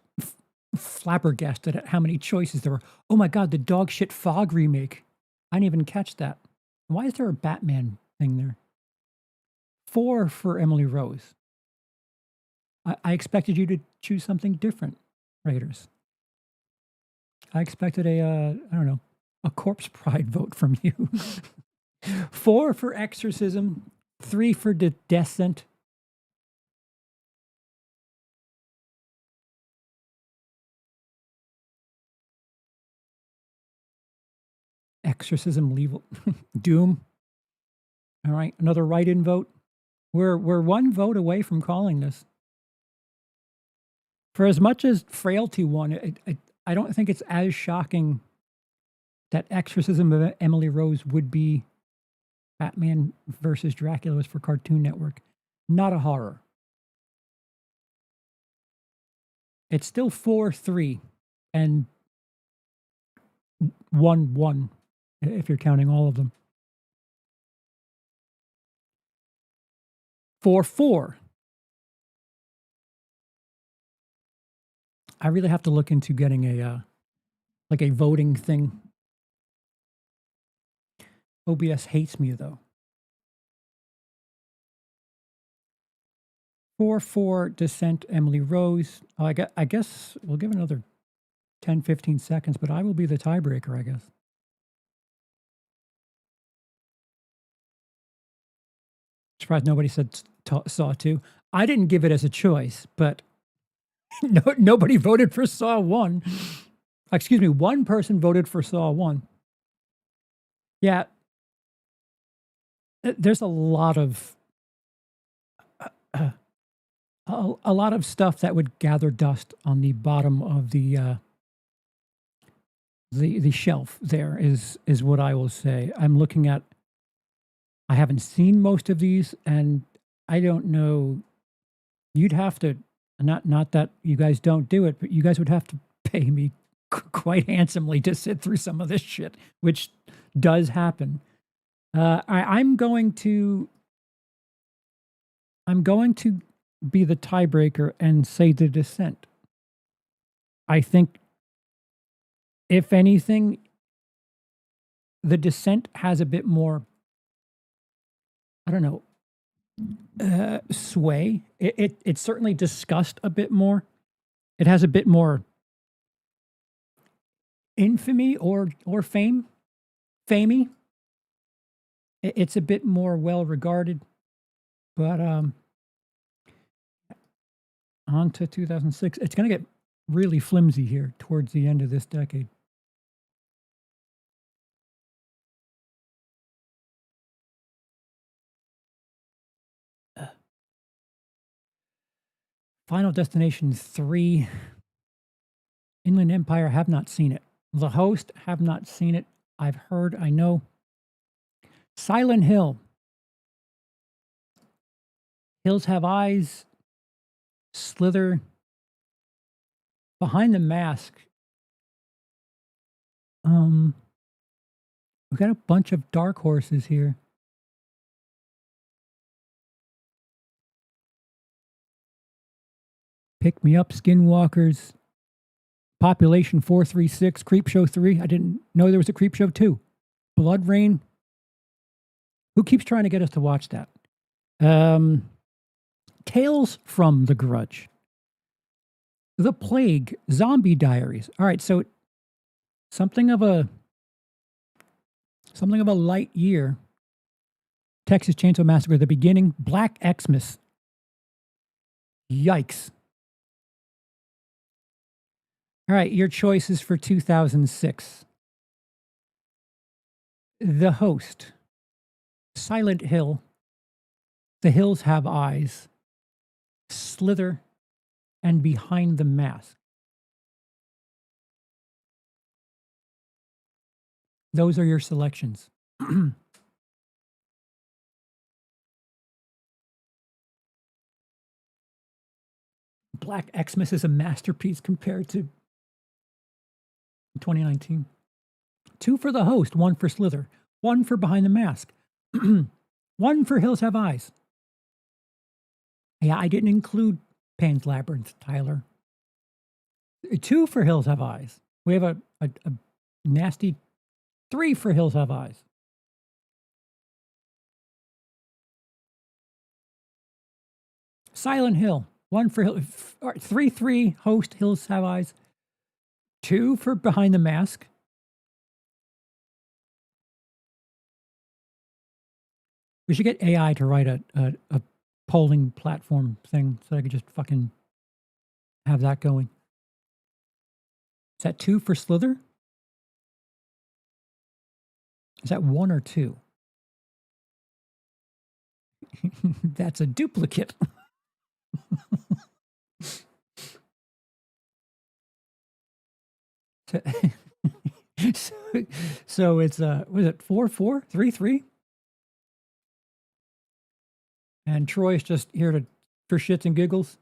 flabbergasted at how many choices there were. Oh my God, the dog shit Fog remake. I didn't even catch that. Why is there a Batman thing there? 4 for Emily Rose. I expected you to choose something different, Raiders. I expected a A corpse pride vote from you. 4 for exorcism, 3 for descent. Exorcism, leave Doom. All right, another write-in vote. We're 1 vote away from calling this. For as much as Frailty won, I don't think it's as shocking that Exorcism of Emily Rose would be Batman versus Dracula was for Cartoon Network. Not a horror. It's still 4-3 and 1-1 if you're counting all of them. 4-4. I really have to look into getting a like a voting thing. OBS hates me though. 4-4 Descent Emily Rose. I guess we'll give another 10, 15 seconds, but I will be the tiebreaker, I guess. Surprised nobody said Saw 2. I didn't give it as a choice, but nobody voted for Saw 1. Excuse me, 1 person voted for Saw 1. Yeah. There's a lot of a lot of stuff that would gather dust on the bottom of the shelf there is what I will say. I'm looking at I haven't seen most of these and I don't know. You'd have to not that you guys don't do it, but you guys would have to pay me quite handsomely to sit through some of this shit, which does happen. I'm going to be the tiebreaker and say The Descent. I think, if anything, The Descent has a bit more, I don't know, sway. It's certainly discussed a bit more. It has a bit more infamy or famey. It's a bit more well regarded, but on to 2006. It's going to get really flimsy here towards the end of this decade. Final Destination 3. Inland Empire, have not seen it. The Host, have not seen it. I've heard, I know. Silent Hill. Hills Have Eyes. Slither. Behind the Mask. We've got a bunch of dark horses here. Pick Me Up, Skinwalkers. Population 436, Creepshow 3. I didn't know there was a Creepshow 2. Blood Rain. Who keeps trying to get us to watch that? Tales from the Grudge. The Plague. Zombie Diaries. All right, so something of a light year. Texas Chainsaw Massacre, The Beginning. Black Xmas. Yikes. All right, your choices for 2006. The Host. Silent Hill. The Hills Have Eyes. Slither. And Behind the Mask. Those are your selections. Black Xmas is a masterpiece compared to 2019. 2 for The Host, 1 for Slither, 1 for Behind the Mask, 1 for Hills Have Eyes. Yeah, I didn't include Pan's Labyrinth, Tyler. 2 for Hills Have Eyes. We have a nasty 3 for Hills Have Eyes. Silent Hill, 1 for 3 Host, Hills Have Eyes, 2 for Behind the Mask, We should get AI to write a polling platform thing so I could just fucking have that going. Is that 2 for Slither? Is that 1 or 2? That's a duplicate. so it's was it 4-4, 3-3? And Troy's just here for shits and giggles.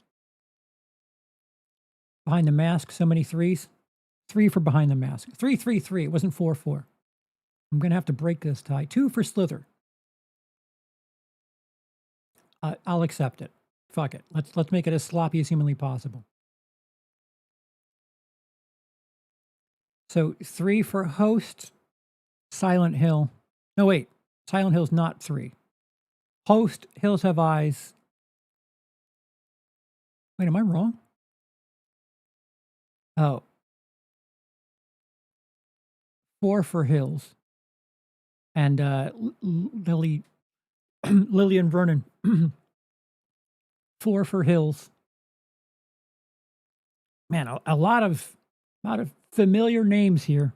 Behind the Mask, so many threes. 3 for Behind the Mask. 3-3-3. It wasn't 4-4. I'm gonna have to break this tie. 2 for Slither. I'll accept it. Fuck it. Let's make it as sloppy as humanly possible. So 3 for Host, Silent Hill. No, wait. Silent Hill's not 3. Host, Hills Have Eyes. Wait, am I wrong? Oh. 4 for Hills. And Lillian Vernon. 4 for Hills. Man, a lot of familiar names here.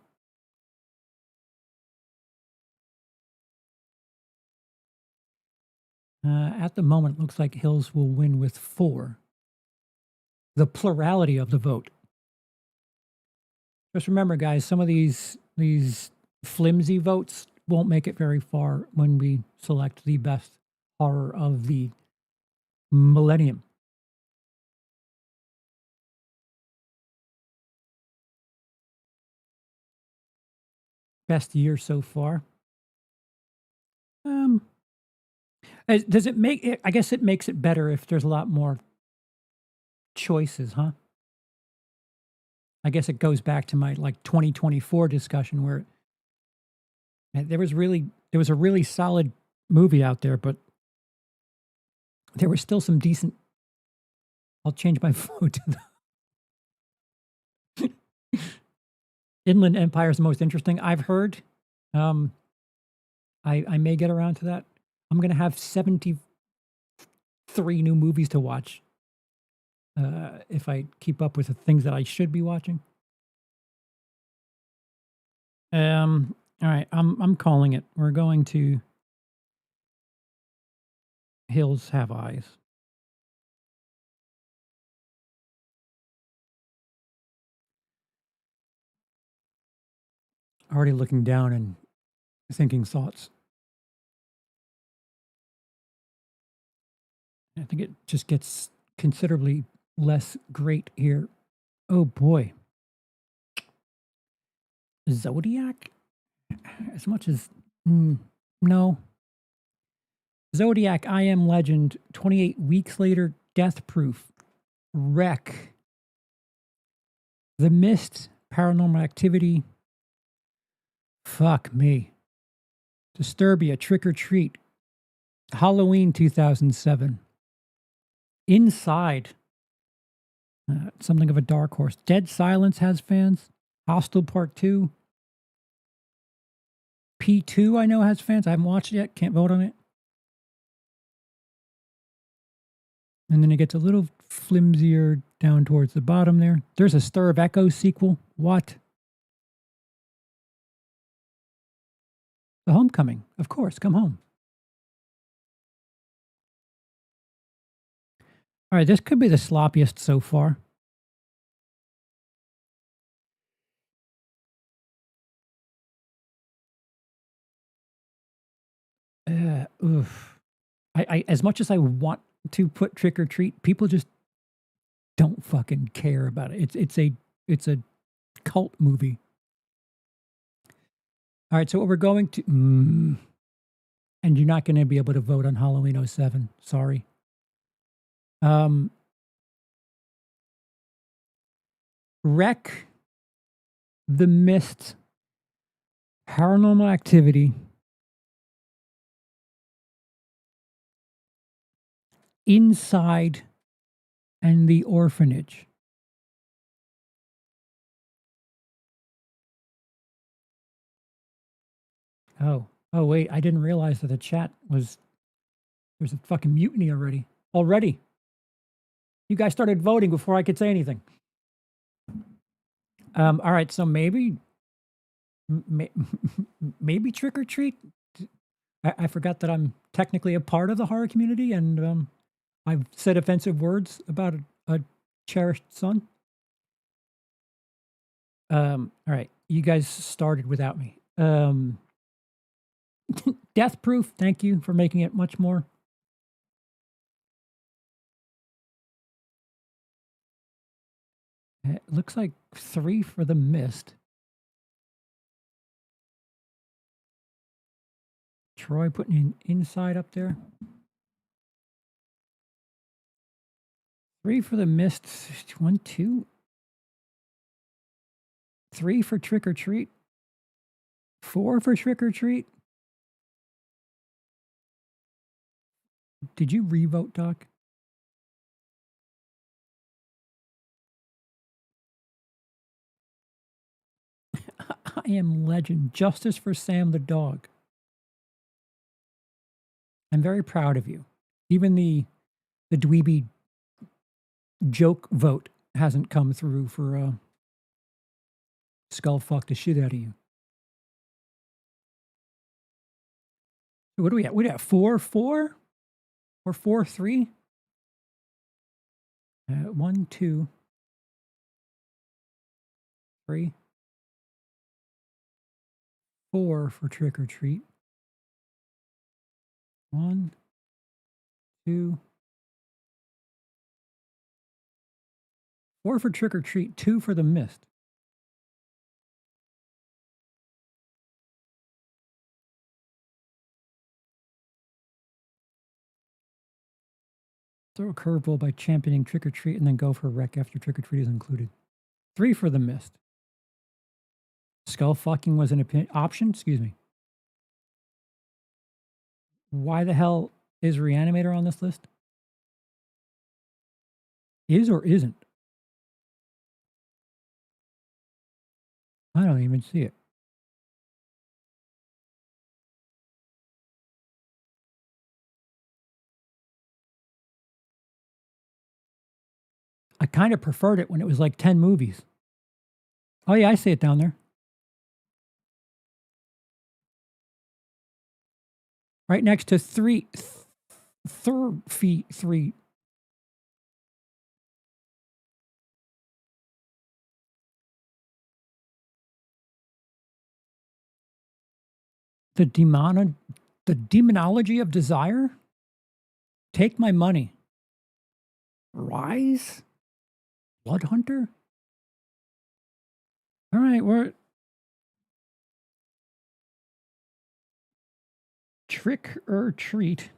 At the moment, it looks like Hills will win with 4. The plurality of the vote. Just remember, guys, some of these flimsy votes won't make it very far when we select the best horror of the millennium. Best year so far. Does it make it? I guess it makes it better if there's a lot more choices, huh? I guess it goes back to my 2024 discussion where there was a really solid movie out there, but there was still some decent. I'll change my vote to the Inland Empire is the most interesting. I've heard. I may get around to that. I'm going to have 73 new movies to watch if I keep up with the things that I should be watching. All right, I'm calling it. We're going to Hills Have Eyes. Already looking down and thinking thoughts. I think it just gets considerably less great here. Oh boy. Zodiac? As much as no. Zodiac, I Am Legend, 28 Weeks Later, Death Proof, Wreck, The Mist, Paranormal Activity, fuck me, Disturbia, Trick or Treat, Halloween 2007, Inside, something of a dark horse, Dead Silence has fans, Hostel Part 2, P2 I know has fans, I haven't watched it yet, can't vote on it. And then it gets a little flimsier down towards the bottom there. There's a Stir of Echoes sequel. What? The Homecoming. Of course, come home. All right, this could be the sloppiest so far. Oof. I as much as I want to put Trick or Treat, people just don't fucking care about it. It's a cult movie. All right, so what we're going to and you're not going to be able to vote on Halloween 07. Sorry. Wreck, The Mist, Paranormal Activity, Inside, and The Orphanage. Oh, wait, I didn't realize that the chat was There's a fucking mutiny already. You guys started voting before I could say anything. All right, so maybe trick or treat. I forgot that I'm technically a part of the horror community, and I've said offensive words about a cherished son. All right, you guys started without me. Death proof. Thank you for making it much more. It looks like 3 for the mist. Troy putting an inside up there. 3 for the mist. 1, 2. 3 for trick or treat. 4 for trick or treat. Did you revote, Doc? I am legend. Justice for Sam the dog. I'm very proud of you. Even the dweeby joke vote hasn't come through for skull fuck the shit out of you. What do we have? We have 4, 4 or 4, 3. 1, 2, 3, 4 for trick or treat. 1, 2, 4 for trick or treat. 2 for the mist. Throw a curveball by championing trick or treat and then go for a wreck after trick or treat is included. 3 for the mist. Skull fucking was an option? Excuse me. Why the hell is Reanimator on this list? Is or isn't? I don't even see it. I kind of preferred it when it was like 10 movies. Oh yeah, I see it down there. Right next to 3. 3. The demonology of desire? Take my money. Rise? Blood Hunter? All right, we're Trick or Treat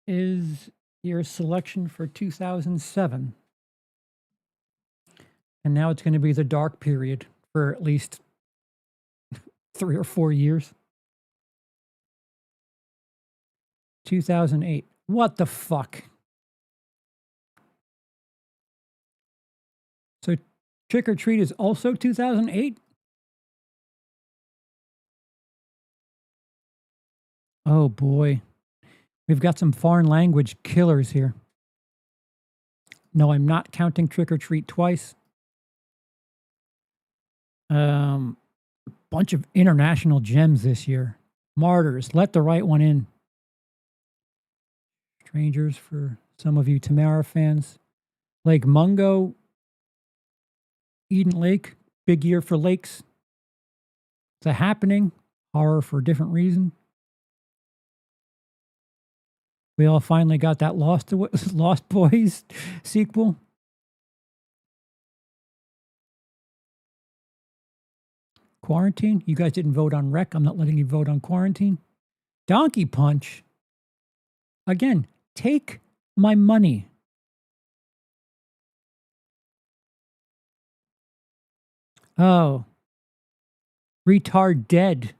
is your selection for 2007. And now it's going to be the dark period for at least 3 or 4 years. 2008. What the fuck? So Trick or Treat is also 2008? Oh boy. We've got some foreign language killers here. No, I'm not counting Trick or Treat twice. Bunch of international gems this year. Martyrs, Let the Right One In. Strangers for some of you Tamara fans. Lake Mungo, Eden Lake, big year for lakes. The Happening, horror for a different reason. We all finally got that Lost Boys sequel. Quarantine. You guys didn't vote on Rec. I'm not letting you vote on Quarantine. Donkey Punch. Again, take my money. Oh. Retard Dead.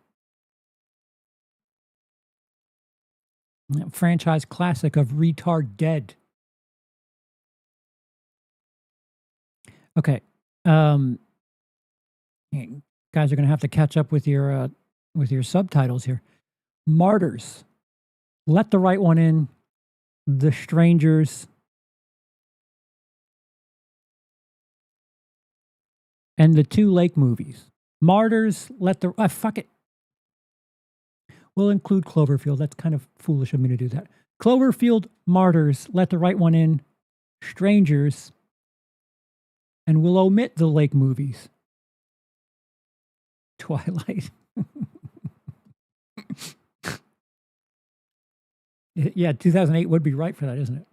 Franchise classic of Retard Dead. Okay. Guys are going to have to catch up with your subtitles here. Martyrs. Let the Right One In, The Strangers, and the 2 Lake movies. Martyrs, fuck it. We'll include Cloverfield. That's kind of foolish of me to do that. Cloverfield, Martyrs, Let the Right One In, Strangers, and we'll omit the Lake movies. Twilight. Yeah, 2008 would be right for that, isn't it?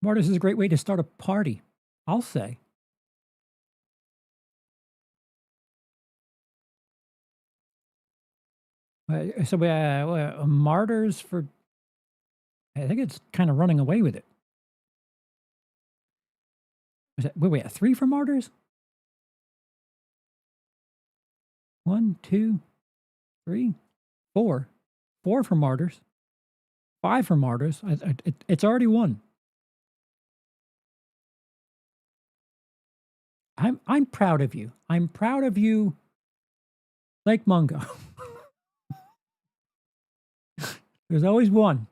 Martyrs is a great way to start a party, I'll say. Martyrs for, I think it's kind of running away with it. Wait, 3 for Martyrs? 1, 2, 3, 4. 4 for Martyrs. 5 for Martyrs. It's already won. I'm proud of you. I'm proud of you, Lake Mungo. There's always one,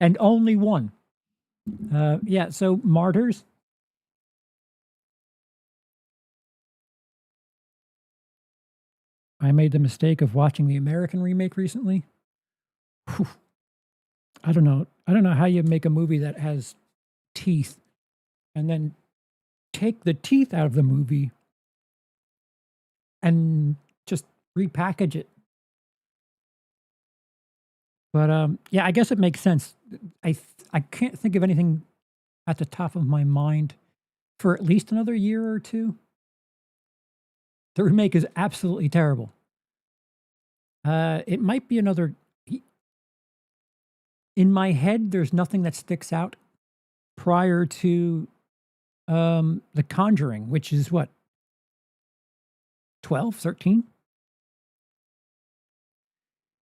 and only one. Yeah. So Martyrs. I made the mistake of watching the American remake recently. Whew. I don't know. I don't know how you make a movie that has teeth and then take the teeth out of the movie and just repackage it. But yeah, I guess it makes sense. I can't think of anything at the top of my mind for at least another year or two. The remake is absolutely terrible. It might be another. In my head, there's nothing that sticks out prior to The Conjuring, which is what, 12, 13?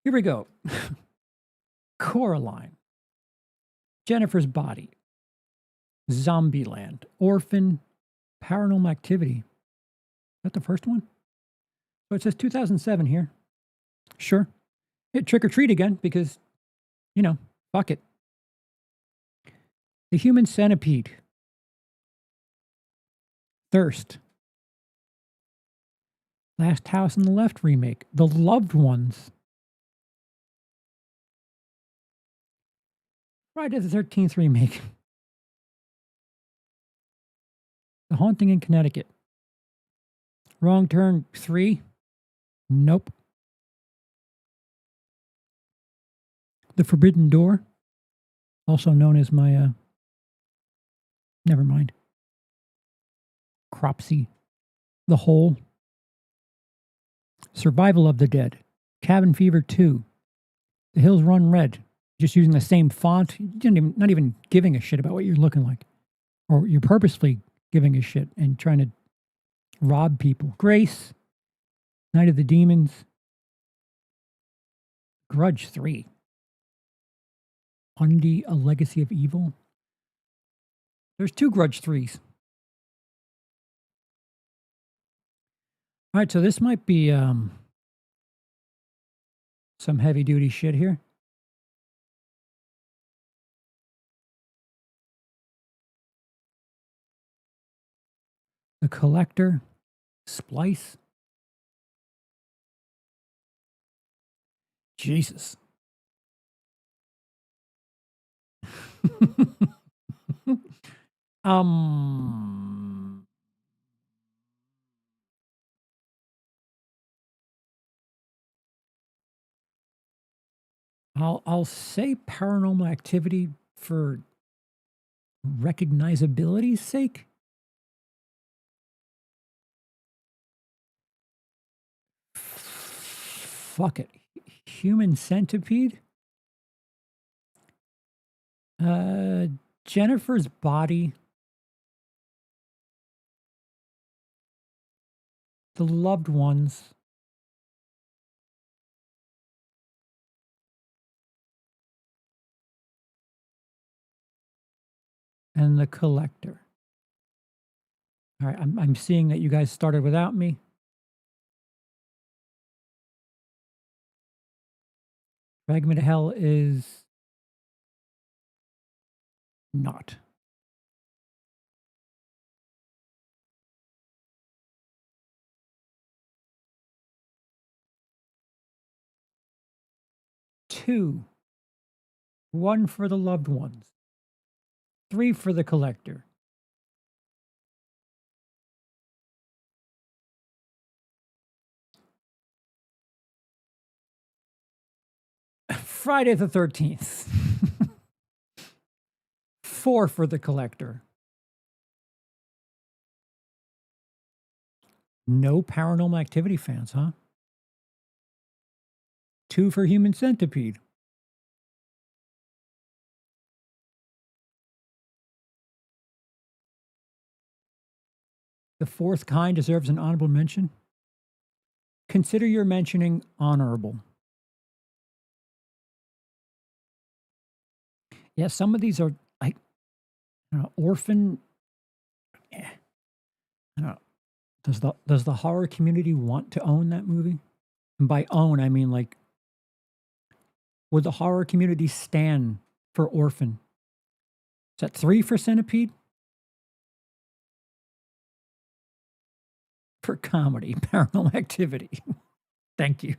Here we go. Coraline, Jennifer's Body, Zombieland, Orphan, Paranormal Activity. Is that the first one? So it says 2007 here. Sure. Hit Trick or Treat again because, fuck it. The Human Centipede. Thirst. Last House on the Left remake. The Loved Ones. Friday the 13th remake. The Haunting in Connecticut. Wrong Turn 3. Nope. The Forbidden Door. Also known as my, never mind. Cropsy. The Hole. Survival of the Dead. Cabin Fever 2. The Hills Run Red. Just using the same font. Not even giving a shit about what you're looking like. Or you're purposely giving a shit and trying to rob people. Grace. Night of the Demons. Grudge 3. Undy, A Legacy of Evil. There's 2 Grudge 3s. All right, so this might be some heavy duty shit here. The Collector, Splice. Jesus. I'll say Paranormal Activity for recognizability's sake. Fuck it. Human Centipede. Jennifer's Body. The Loved Ones. And The Collector. All right, I'm seeing that you guys started without me. Fragment of Hell is not. Two. One for the loved ones. Three for the collector. Friday the 13th. Four for the collector. No Paranormal Activity fans, huh? Two for Human Centipede. The fourth kind deserves an honorable mention. Consider your mentioning honorable. Yeah, some of these are like orphan. I don't know. Does the horror community want to own that movie? And by own, I mean like, would the horror community stand for Orphan? Is that three for Centipede? For comedy, Paranormal Activity. Thank you.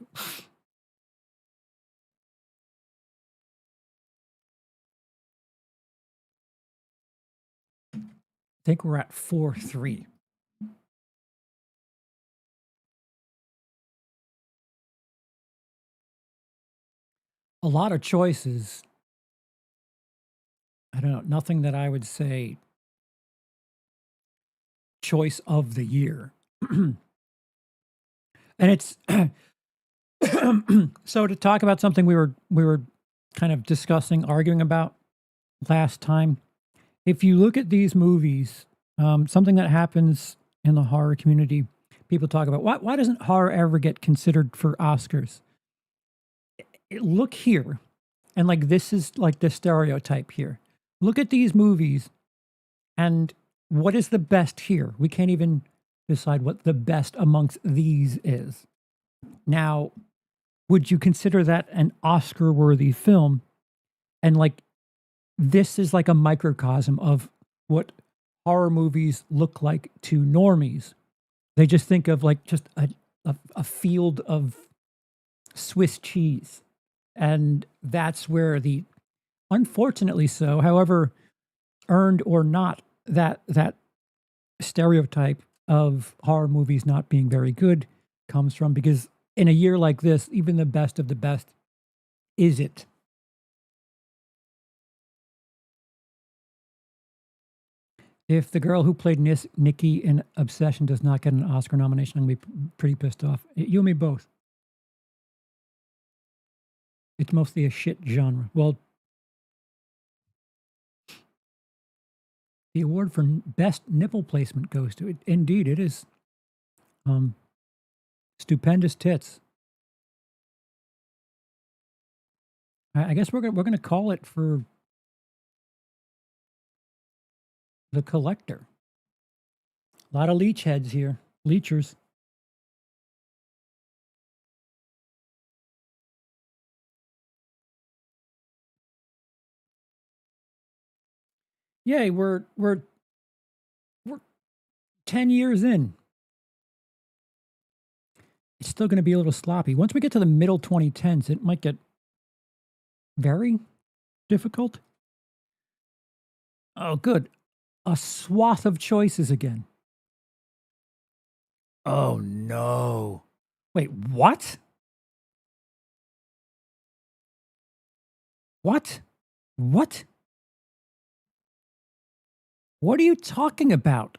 I think we're at 4-3. A lot of choices. I don't know, nothing that I would say choice of the year. And it's so to talk about something we were kind of discussing, arguing about last time. If you look at these movies, something that happens in the horror community, people talk about why doesn't horror ever get considered for Oscars? Look here, and like this is like the stereotype here. Look at these movies, and what is the best here? We can't even decide what the best amongst these is. Now, would you consider that an Oscar-worthy film? And like this is like a microcosm of what horror movies look like to normies. They just think of like just a field of Swiss cheese. And that's where the, unfortunately so, however earned or not, that stereotype of horror movies not being very good comes from, because in a year like this, even the best of the best is it. If the girl who played Nikki in Obsession does not get an Oscar nomination, I'm going to be pretty pissed off. You and me both. It's mostly a shit genre. Well, the award for best nipple placement goes to it. Indeed, it is. Stupendous tits. I guess we're gonna call it for the collector. A lot of leech heads here, leechers. Yay, we're 10 years in. It's still going to be a little sloppy. Once we get to the middle 2010s, it might get very difficult. Oh, good. A swath of choices again. Oh, no. Wait, what? What? What? What are you talking about?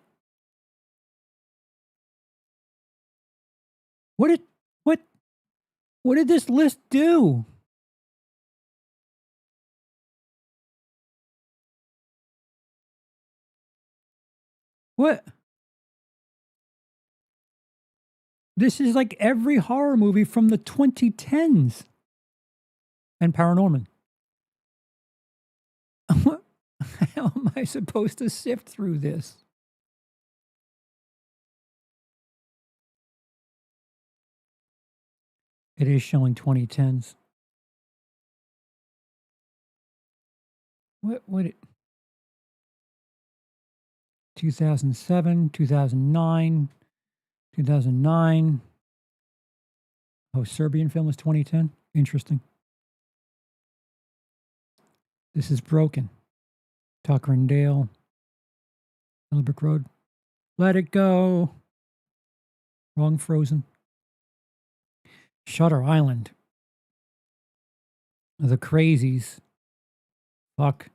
What did what what did this list do? What? This is like every horror movie from the 2010s. And Paranorman. How am I supposed to sift through this? It is showing 2010s. What it 2007, 2009, 2009. Oh, Serbian film was 2010. Interesting. This is Broken. Tucker and Dale. Willowbrook Road. Let It Go. Wrong Frozen. Shutter Island. The Crazies. Fuck.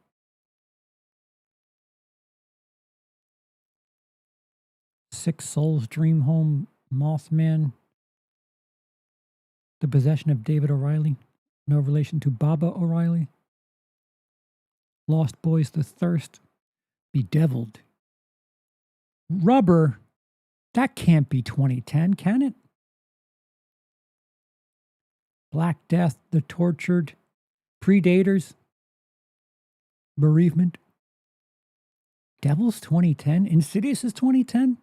Six Souls, Dream Home, Mothman. The Possession of David O'Reilly. No relation to Baba O'Reilly. Lost Boys, The Thirst. Bedeviled. Rubber. That can't be 2010, can it? Black Death, The Tortured. Predators. Bereavement. Devil's 2010. Insidious is 2010.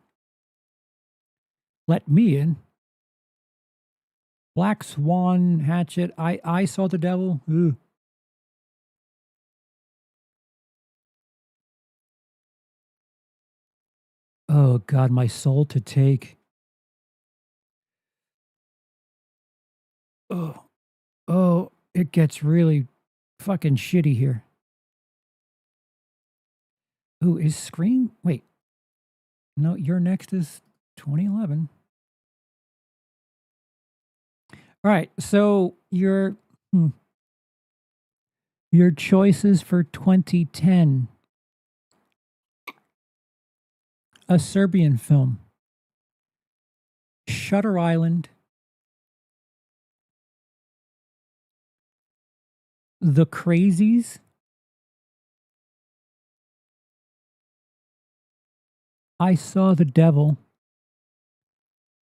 Let Me In. Black Swan, Hatchet. I Saw the Devil. Ugh. Oh, God, My Soul to Take. Oh, it gets really fucking shitty here. Ooh, is Scream? Wait. No, Your Next is 2011. All right, so your choices for 2010. A Serbian film. Shutter Island. The Crazies. I Saw the Devil.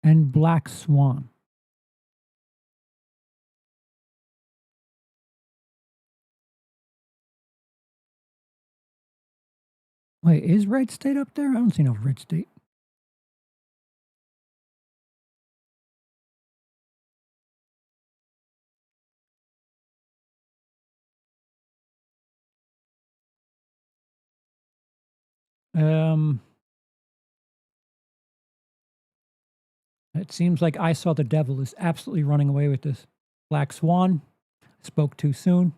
And Black Swan. Wait, is Red State up there? I don't see no Red State. It seems like I Saw the Devil is absolutely running away with this. Black Swan. Spoke too soon.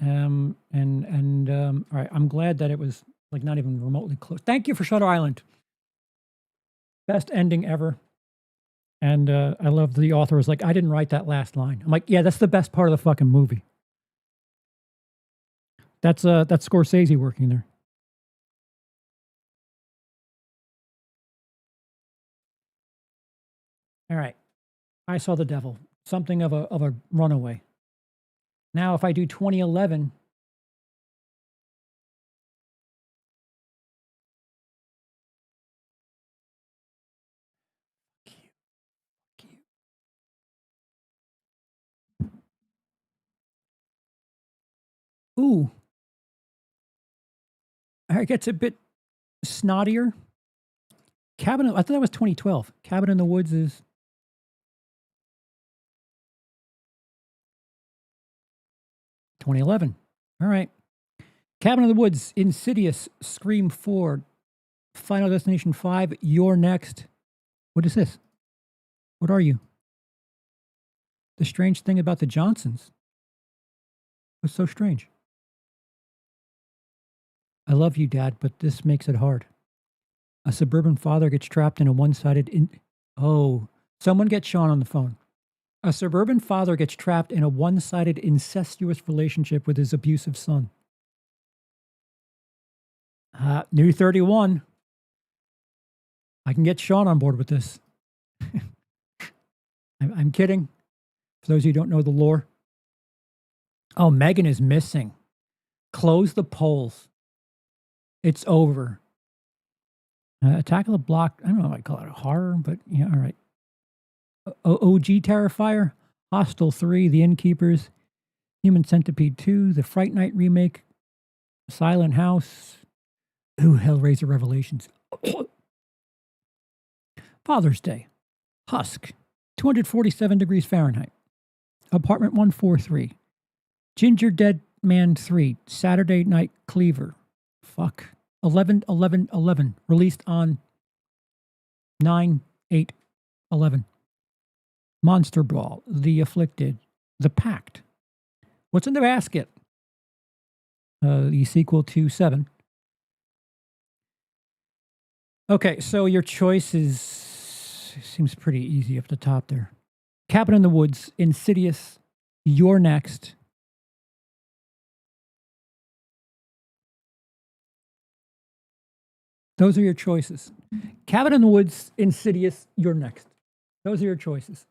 All right, I'm glad that it was like not even remotely close. Thank you for Shutter Island. Best ending ever. And I love the author was like, I didn't write that last line. I'm like, yeah, that's the best part of the fucking movie. That's Scorsese working there. All right. I Saw the Devil. Something of a runaway. Now, if I do 2011, ooh, it gets a bit snottier. I thought that was 2012. Cabin in the Woods is 2011. All right. Cabin in the Woods, Insidious, Scream 4, Final Destination 5, You're Next. What is this? What are you? The strange thing about the Johnsons. What's so strange? I love you, Dad, but this makes it hard. A suburban father gets trapped in a one-sided... Oh, someone get Sean on the phone. A suburban father gets trapped in a one-sided incestuous relationship with his abusive son. New 31. I can get Sean on board with this. I'm kidding. For those of you who don't know the lore. Oh, Megan is missing. Close the polls. It's over. Attack of the Block. I don't know if I call it a horror, but yeah, all right. OG Terrifier. Hostel 3. The Innkeepers. Human Centipede 2. The Fright Night remake. Silent House. Ooh, Hellraiser Revelations. Father's Day. Husk. 247 degrees Fahrenheit. Apartment 143. Ginger Dead Man 3. Saturday Night Cleaver. Fuck. 11/11/11. Released on 9/8/11. Monster Ball. The Afflicted. The Pact. What's in the Basket? The sequel to 7. Okay, so your choice seems pretty easy up the top there. Cabin in the Woods, Insidious, You're Next. Those are your choices. Cabin in the Woods, Insidious, You're Next. Those are your choices.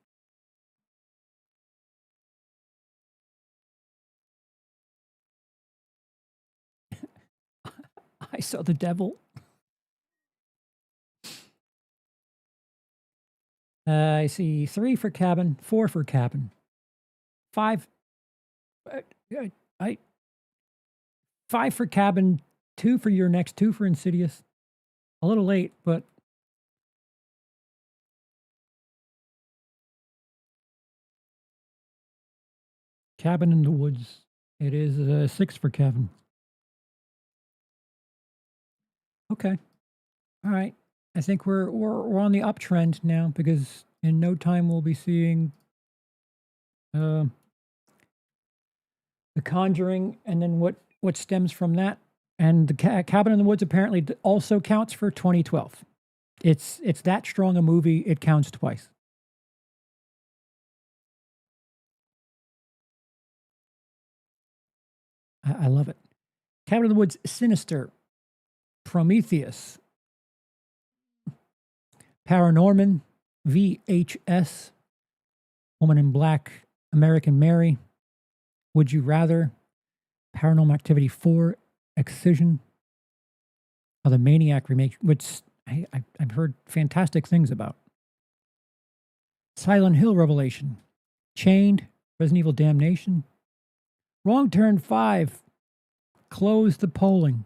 I Saw the Devil. I see 3 for Cabin, 4 for Cabin, 5. I 5 for Cabin, 2 for Your Next, 2 for Insidious. A little late, but Cabin in the Woods. It is 6 for Cabin. Okay. All right. I think we're on the uptrend now because in no time we'll be seeing The Conjuring, and then what stems from that. And the Cabin in the Woods apparently also counts for 2012. It's that strong a movie. It counts twice. I love it. Cabin in the Woods, Sinister, Prometheus, Paranorman, VHS, Woman in Black, American Mary, Would You Rather, Paranormal Activity 4, Excision, the Maniac remake, which I've heard fantastic things about. Silent Hill Revelation, Chained, Resident Evil Damnation, Wrong Turn 5, Close the Polling,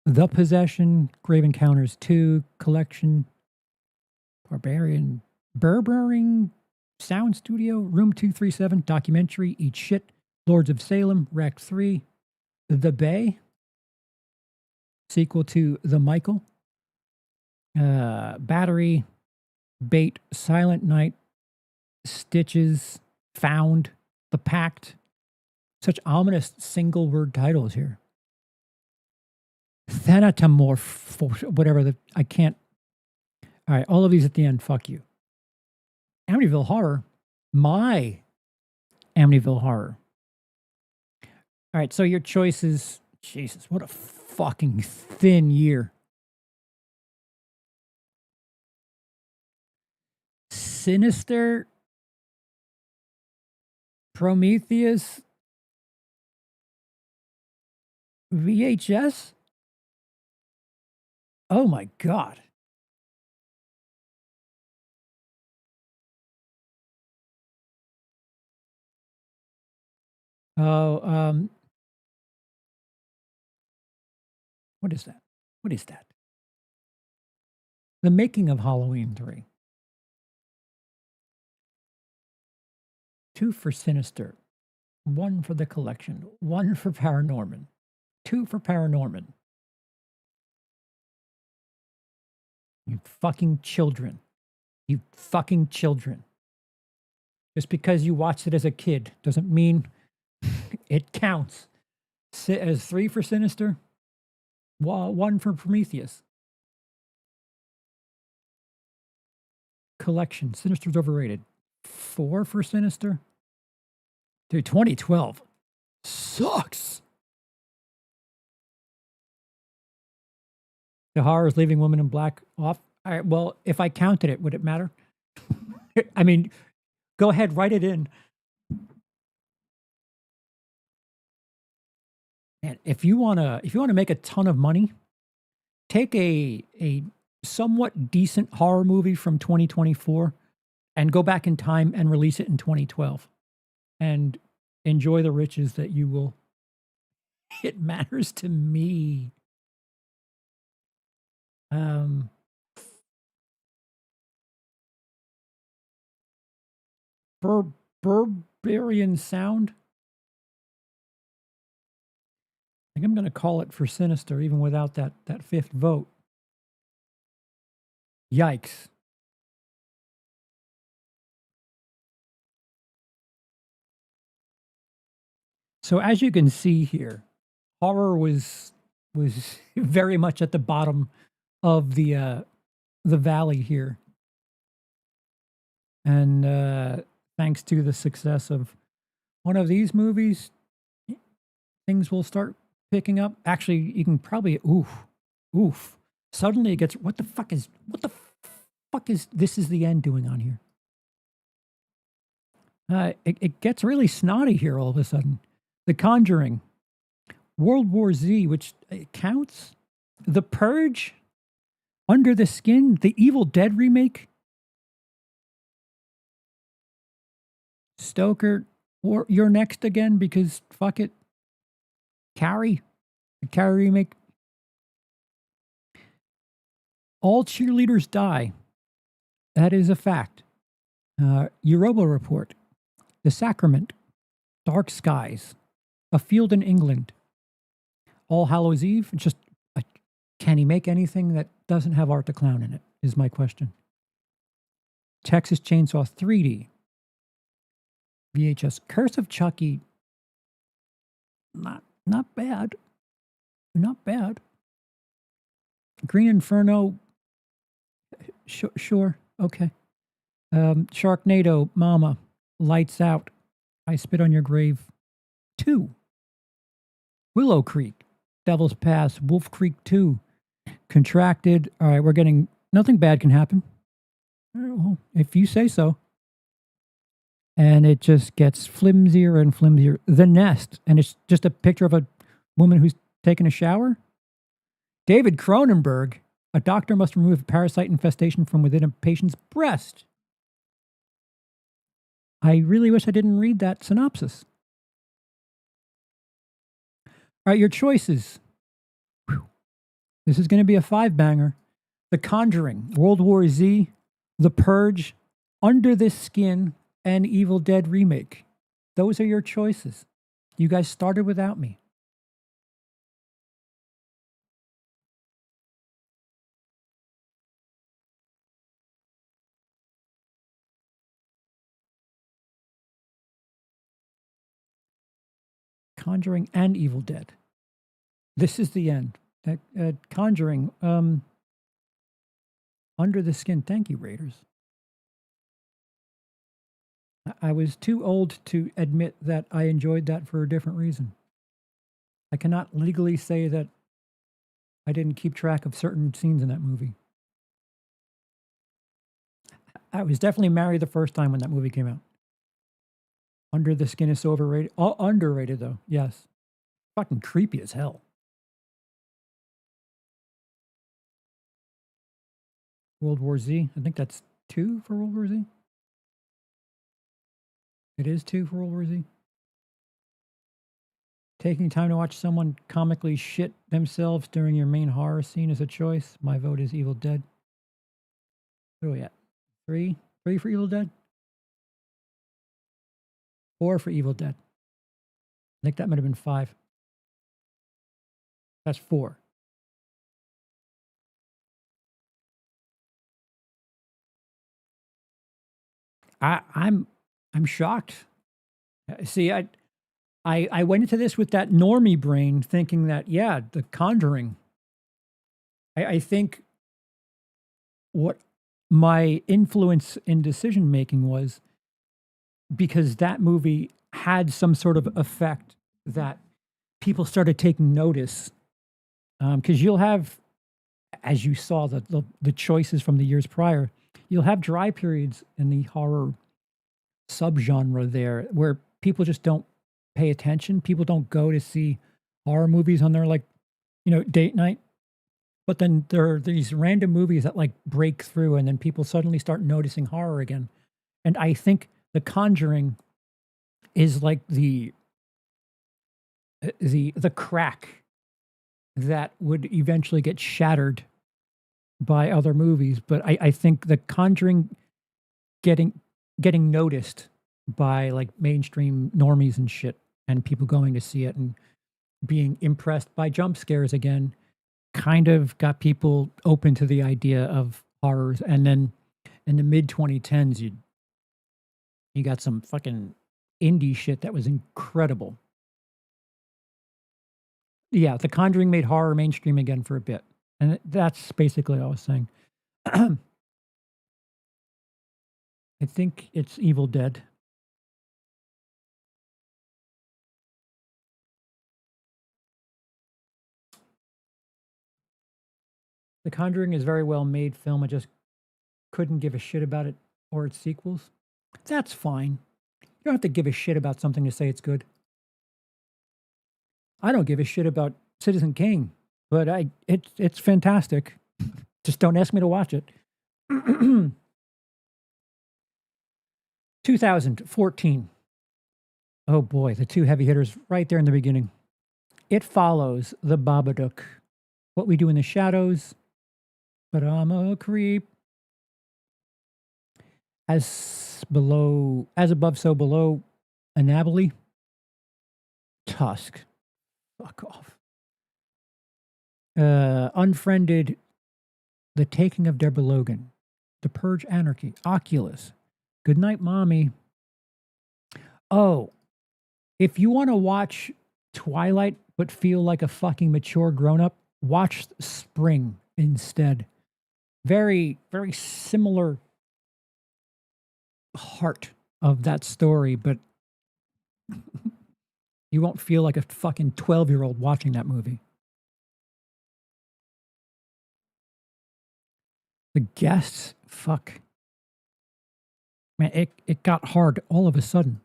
The Possession, Grave Encounters 2, Collection, Berbering Sound Studio, Room 237, Documentary, Eat Shit, Lords of Salem, Rec 3, The Bay, sequel to The Michael, Battery, Bait, Silent Night, Stitches, Found, The Pact. Such ominous single word titles here. Thanatomorph, whatever I can't. All right, all of these at the end, fuck you. Amityville Horror, my Amityville Horror. All right, so your choices, Jesus, what a fucking thin year. Sinister, Prometheus, VHS? Oh my God. Oh, what is that? What is that? The Making of Halloween 3. 2 for Sinister, 1 for The Collection, 1 for Paranorman, 2 for Paranorman. You fucking children. You fucking children. Just because you watched it as a kid doesn't mean it counts. As 3 for Sinister, 1 for Prometheus. Collection, Sinister's overrated. 4 for Sinister. Dude, 2012 sucks. The Horror is leaving Woman in Black off. All right, well, if I counted it, would it matter? I mean, go ahead, write it in. And if you wanna make a ton of money, take a somewhat decent horror movie from 2024 and go back in time and release it in 2012 and enjoy the riches that you will. It matters to me. Berberian sound. I think I'm going to call it for sinister, even without that fifth vote. Yikes. So as you can see here, horror was very much at the bottom of the valley here. And thanks to the success of one of these movies, things will start picking up. Actually, you can probably oof. Suddenly it gets what the fuck is this is the end doing on here? It gets really snotty here all of a sudden. The Conjuring, World War Z, which counts, The Purge, Under the Skin, the Evil Dead remake, Stoker, or you're next again because fuck it. Carrie, the Carrie remake. All cheerleaders die. That is a fact. Europa Report, The Sacrament, Dark Skies, A Field in England, All Hallows Eve. Just can he make anything that doesn't have Art the Clown in it? Is my question. Texas Chainsaw 3D, VHS, Curse of Chucky. Not bad. Not bad. Green Inferno. Sure. Okay. Sharknado, Mama, Lights Out, I Spit on Your Grave 2. Willow Creek, Devil's Pass, Wolf Creek 2. Contracted. All right, we're getting, nothing bad can happen. Well, if you say so. And it just gets flimsier and flimsier. The Nest, and it's just a picture of a woman who's taking a shower. David Cronenberg, a doctor must remove a parasite infestation from within a patient's breast. I really wish I didn't read that synopsis. All right, your choices. Whew. This is going to be a 5-banger. The Conjuring, World War Z, The Purge, Under the Skin, and Evil Dead remake. Those are your choices. You guys started without me. Conjuring and Evil Dead. This is the end. Conjuring, Under the Skin. Thank you, Raiders. I was too old to admit that I enjoyed that for a different reason. I cannot legally say that I didn't keep track of certain scenes in that movie. I was definitely married the first time when that movie came out. Under the Skin is so overrated. Oh, underrated, though. Yes. Fucking creepy as hell. World War Z. I think that's 2 for World War Z. It is 2 for World War Z. Taking time to watch someone comically shit themselves during your main horror scene is a choice. My vote is Evil Dead. What are we at? 3? 3 for Evil Dead? 4 for Evil Dead. I think that might have been 5. That's 4. I'm shocked. See, I went into this with that normie brain thinking that, yeah, The Conjuring. I think what my influence in decision making was because that movie had some sort of effect that people started taking notice. Because you'll have, as you saw the choices from the years prior, you'll have dry periods in the horror subgenre there where people just don't pay attention. People don't go to see horror movies on their date night. But then there are these random movies that break through and then people suddenly start noticing horror again. And I think The Conjuring is like the crack that would eventually get shattered by other movies. But I think The Conjuring getting noticed by like mainstream normies and shit, and people going to see it and being impressed by jump scares again, kind of got people open to the idea of horrors. And then in the mid 2010s, you got some fucking indie shit that was incredible. Yeah, The Conjuring made horror mainstream again for a bit, and that's basically all I was saying. I think it's Evil Dead. The Conjuring is a very well made film. I just couldn't give a shit about it or its sequels. That's fine. You don't have to give a shit about something to say it's good. I don't give a shit about Citizen Kane, but it's fantastic. Just don't ask me to watch it. 2014. Oh boy, the two heavy hitters right there in the beginning. It Follows, The Babadook, What We Do in the Shadows, But I'm a Creep. As above, so below, Annabelle. Tusk. Fuck off. Unfriended, The Taking of Deborah Logan, The Purge Anarchy, Oculus, Goodnight Mommy. Oh, if you want to watch Twilight but feel like a fucking mature grown up, watch Spring instead. Very, very similar heart of that story, but you won't feel like a fucking 12-year-old watching that movie. The Guests, fuck. Man, it got hard all of a sudden.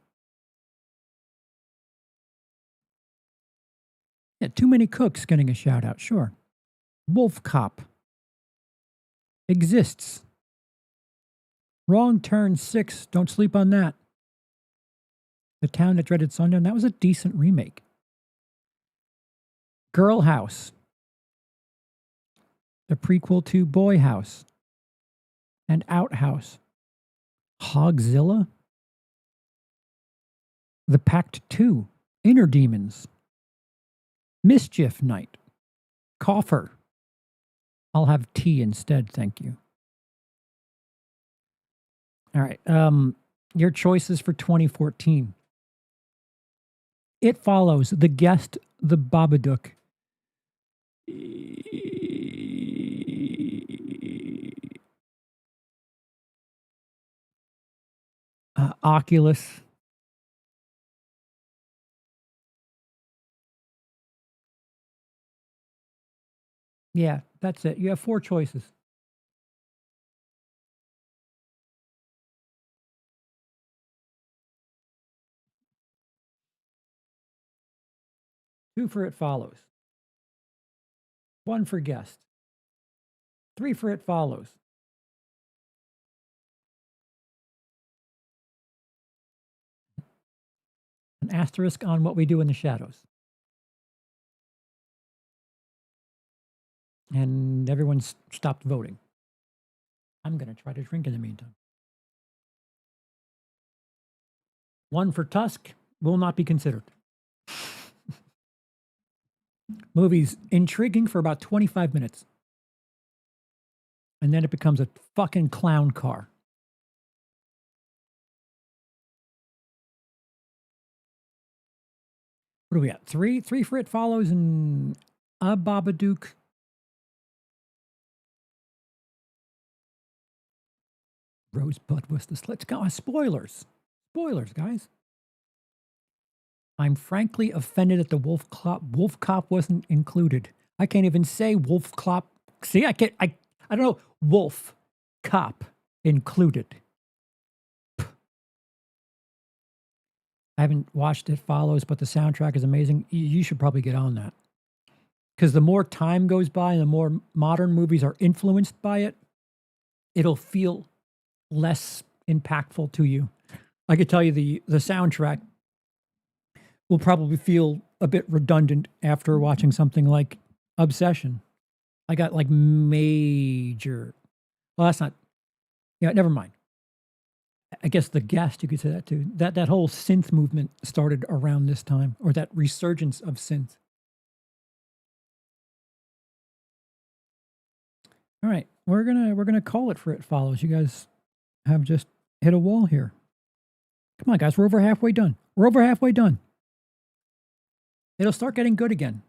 Yeah, Too Many Cooks getting a shout out, sure. Wolf Cop. Exists. Wrong Turn 6, don't sleep on that. The Town That Dreaded Sundown, that was a decent remake. Girl House. The prequel to Boy House. And Outhouse. Hogzilla. The Pact 2. Inner Demons. Mischief Night. Coffer. I'll have tea instead, thank you. All right. Your choices for 2014. It Follows, The Guest, The Babadook. Oculus. Yeah, that's it. You have 4 choices. Two for It Follows. 1 for Guest. 3 for It Follows. An asterisk on What We Do in the Shadows. And everyone's stopped voting. I'm going to try to drink in the meantime. 1 for Tusk will not be considered. Movie's intriguing for about 25 minutes. And then it becomes a fucking clown car. What do we got? 3 for It Follows and a Babadook. Rosebud was the Let's go. Spoilers. Spoilers, guys. I'm frankly offended that the Wolf Cop wasn't included. I can't even say Wolf Cop. See, I can't. I don't know. Wolf Cop included. I haven't watched It Follows, but the soundtrack is amazing. You should probably get on that. Because the more time goes by and the more modern movies are influenced by it, it'll feel less impactful to you. I could tell you the soundtrack will probably feel a bit redundant after watching something like Obsession. I got like major. Well, that's not. Yeah, never mind. I guess The Guest, you could say that too. That whole synth movement started around this time, or that resurgence of synth. All right, we're gonna call it for It Follows. You guys have just hit a wall here. Come on, guys, we're over halfway done. We're over halfway done. It'll start getting good again.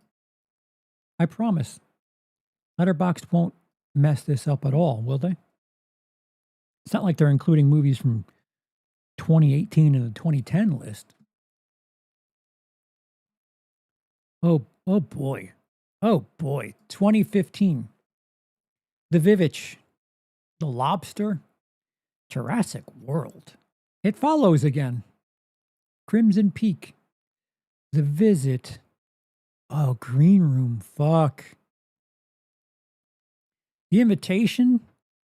I promise. Letterboxd won't mess this up at all, will they? It's not like they're including movies from 2018 in the 2010 list. Oh boy. Oh boy. 2015. The Vivitch. The Lobster. Jurassic World. It Follows again. Crimson Peak. The Visit. Oh, Green Room. Fuck. The Invitation.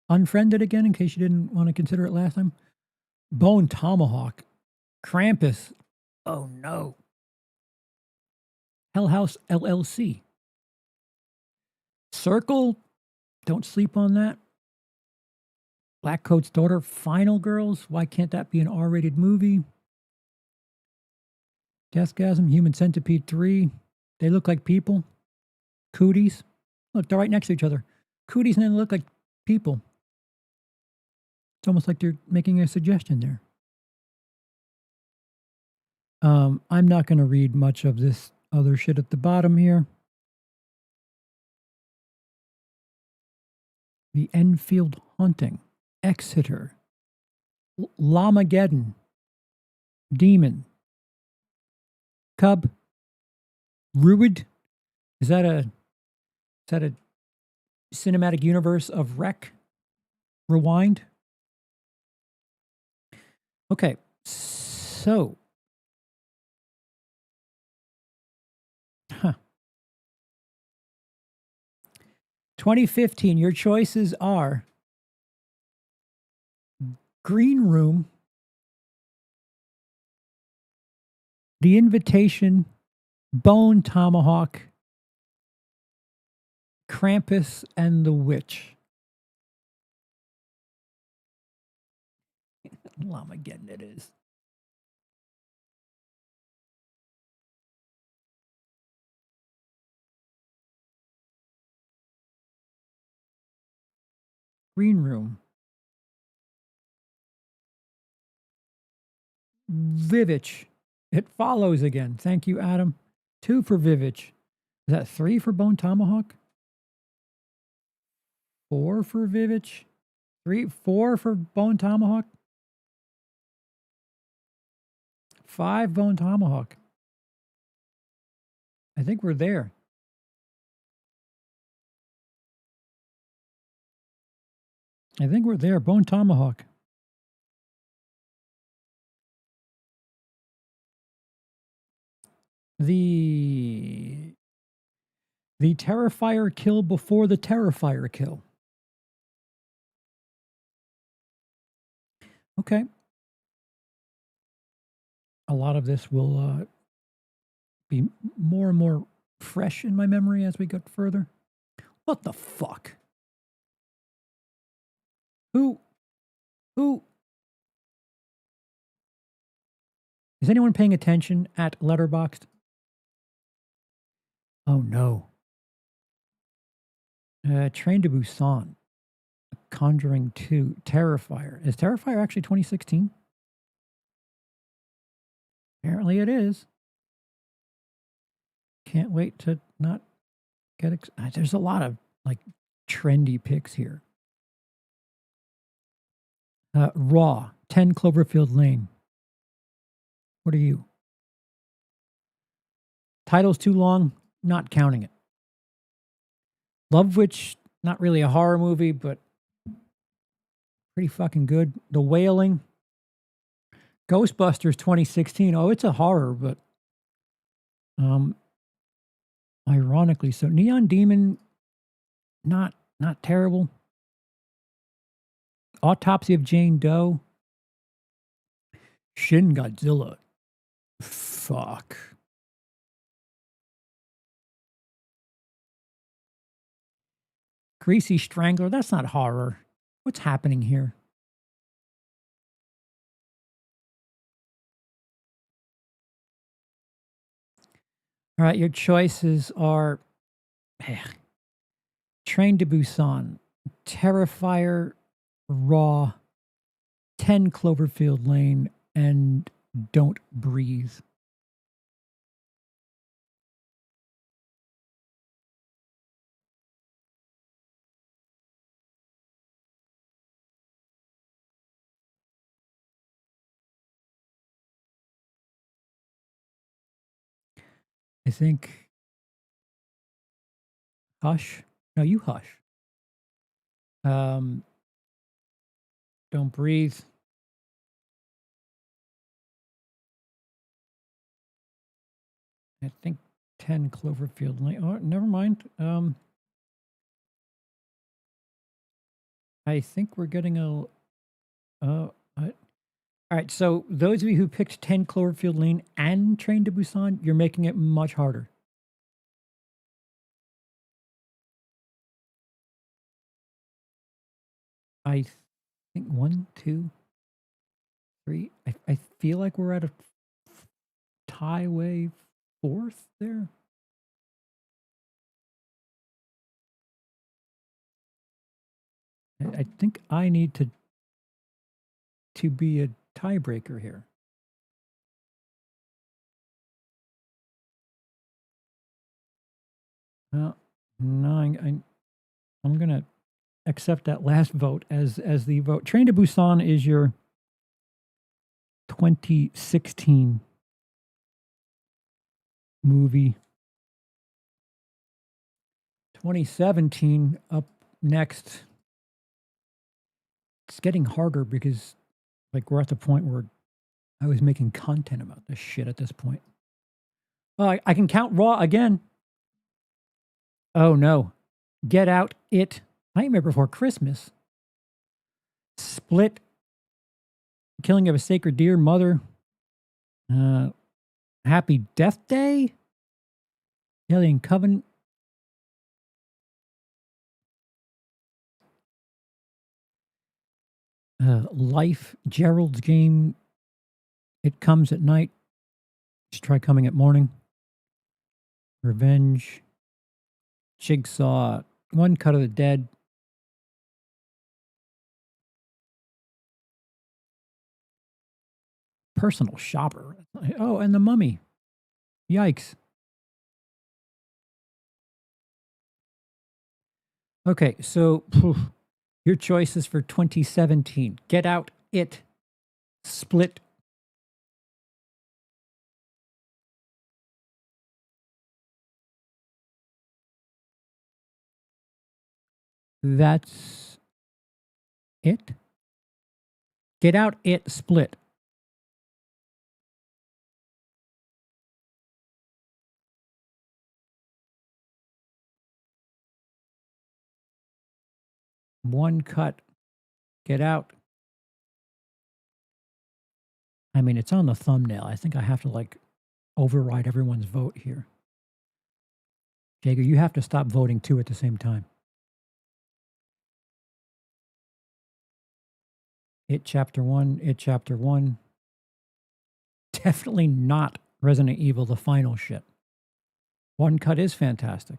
Unfriended again, in case you didn't want to consider it last time. Bone Tomahawk. Krampus. Oh no. Hell House LLC. Circle. Don't sleep on that. Black Coat's Daughter. Final Girls. Why can't that be an R-rated movie? Deathgasm. Human Centipede 3. They Look Like People. Cooties. Look, they're right next to each other. Cooties and then look like people. It's almost like they're making a suggestion there. I'm not going to read much of this other shit at the bottom here. The Enfield Haunting. Exeter. Lamageddon. Demon. Cub. Ruid. Is that a cinematic universe of Wreck? Rewind. Okay, so 2015, your choices are Green Room, The Invitation, Bone Tomahawk, Krampus, and The Witch. Lamageddon it is. Green Room. Vivitch. It Follows again. Thank you, Adam. 2 for Vivitch. Is that 3 for Bone Tomahawk? 4 for Vivitch? 4 for Bone Tomahawk? 5 Bone Tomahawk. I think we're there. I think we're there. Bone Tomahawk. The Terrifier kill before the Terrifier kill. Okay. A lot of this will be more and more fresh in my memory as we get further. What the fuck? Who? Is anyone paying attention at Letterboxd? Oh no. Train to Busan. Conjuring 2. Terrifier. Is Terrifier actually 2016? Apparently it is. Can't wait to not get... There's a lot of like trendy picks here. Raw. 10 Cloverfield Lane. What are you? Title's too long. Not counting it. Love Witch. Not really a horror movie, but pretty fucking good. The Wailing. Ghostbusters 2016. Oh, it's a horror, but ironically so. Neon Demon, not terrible. Autopsy of Jane Doe. Shin Godzilla. Fuck. Greasy Strangler. That's not horror. What's happening here? All right, your choices are Train to Busan, Terrifier, Raw, 10 Cloverfield Lane, and Don't Breathe. I think Hush. No, you Hush. Don't Breathe. I think 10 Cloverfield Lane. Oh, never mind. I think we're getting a. All right. So those of you who picked 10 Cloverfield Lane and Train to Busan, you're making it much harder. I think 1, 2, 3. I feel like we're at a tie way fourth there. I think I need to be a tiebreaker here. No, I'm gonna accept that last vote as the vote. Train to Busan is your 2016 movie. 2017 up next. It's getting harder because like we're at the point where I was making content about this shit at this point. Oh, I can count Raw again. Oh no. Get Out, It, Nightmare Before Christmas, Split, Killing of a Sacred Deer, Mother, Happy Death Day, Alien Covenant, Life, Gerald's Game, It Comes at Night, Just Try Coming at Morning, Revenge, Jigsaw, One Cut of the Dead, Personal Shopper. Oh, and The Mummy. Yikes. Okay, so your choices for 2017. Get Out, It, Split. That's it. Get Out, It, Split. One Cut, Get Out. I mean, it's on the thumbnail. I think I have to like override everyone's vote here. Jager, you have to stop voting two at the same time. It Chapter 1, It Chapter 1. Definitely not Resident Evil, the final shit. One Cut is fantastic.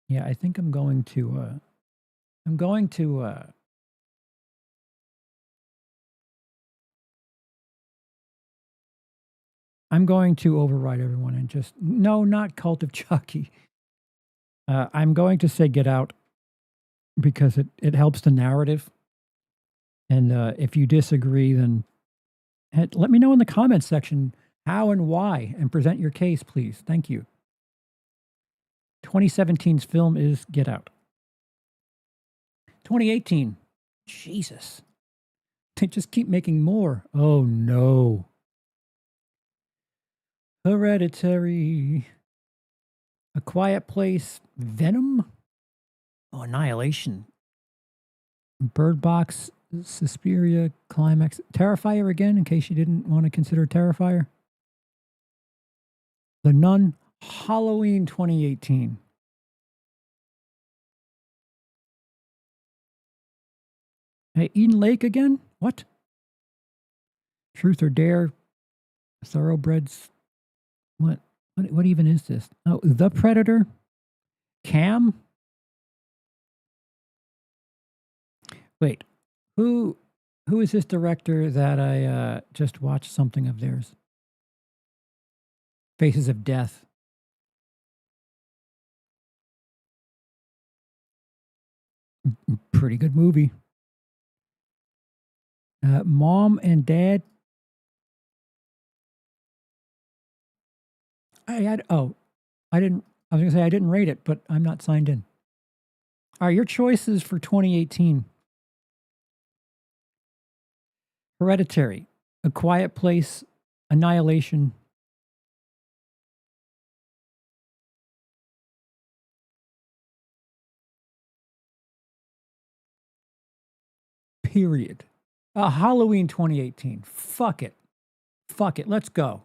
Yeah, I think I'm going to override everyone and just no, not Cult of Chucky. I'm going to say Get Out because it helps the narrative. And if you disagree, then let me know in the comments section how and why, and present your case, please. Thank you. 2017's film is Get Out. 2018, Jesus, they just keep making more. Oh no. Hereditary, A Quiet Place, Venom, Annihilation, Bird Box, Suspiria, Climax, Terrifier again, in case you didn't want to consider Terrifier. The Nun, Halloween 2018. Hey, Eden Lake again? What? Truth or Dare, Thoroughbreds. What even is this? Oh, The Predator. Cam. Wait, who is this director that I just watched something of theirs? Faces of Death. Pretty good movie. Mom and Dad. I didn't. I was gonna say I didn't rate it, but I'm not signed in. All right, your choices for 2018: Hereditary, A Quiet Place, Annihilation. Period. Halloween 2018. Fuck it. Fuck it. Let's go.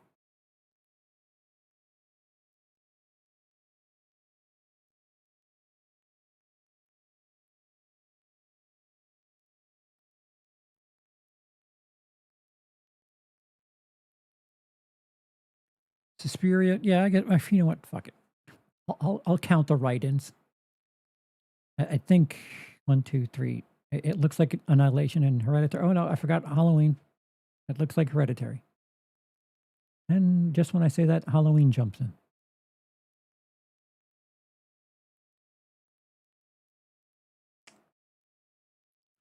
Suspiria. Yeah, I get. You know what? Fuck it. I'll count the write-ins. I think 1, 2, 3. It looks like Annihilation and Hereditary. Oh no, I forgot Halloween. It looks like Hereditary. And just when I say that, Halloween jumps in.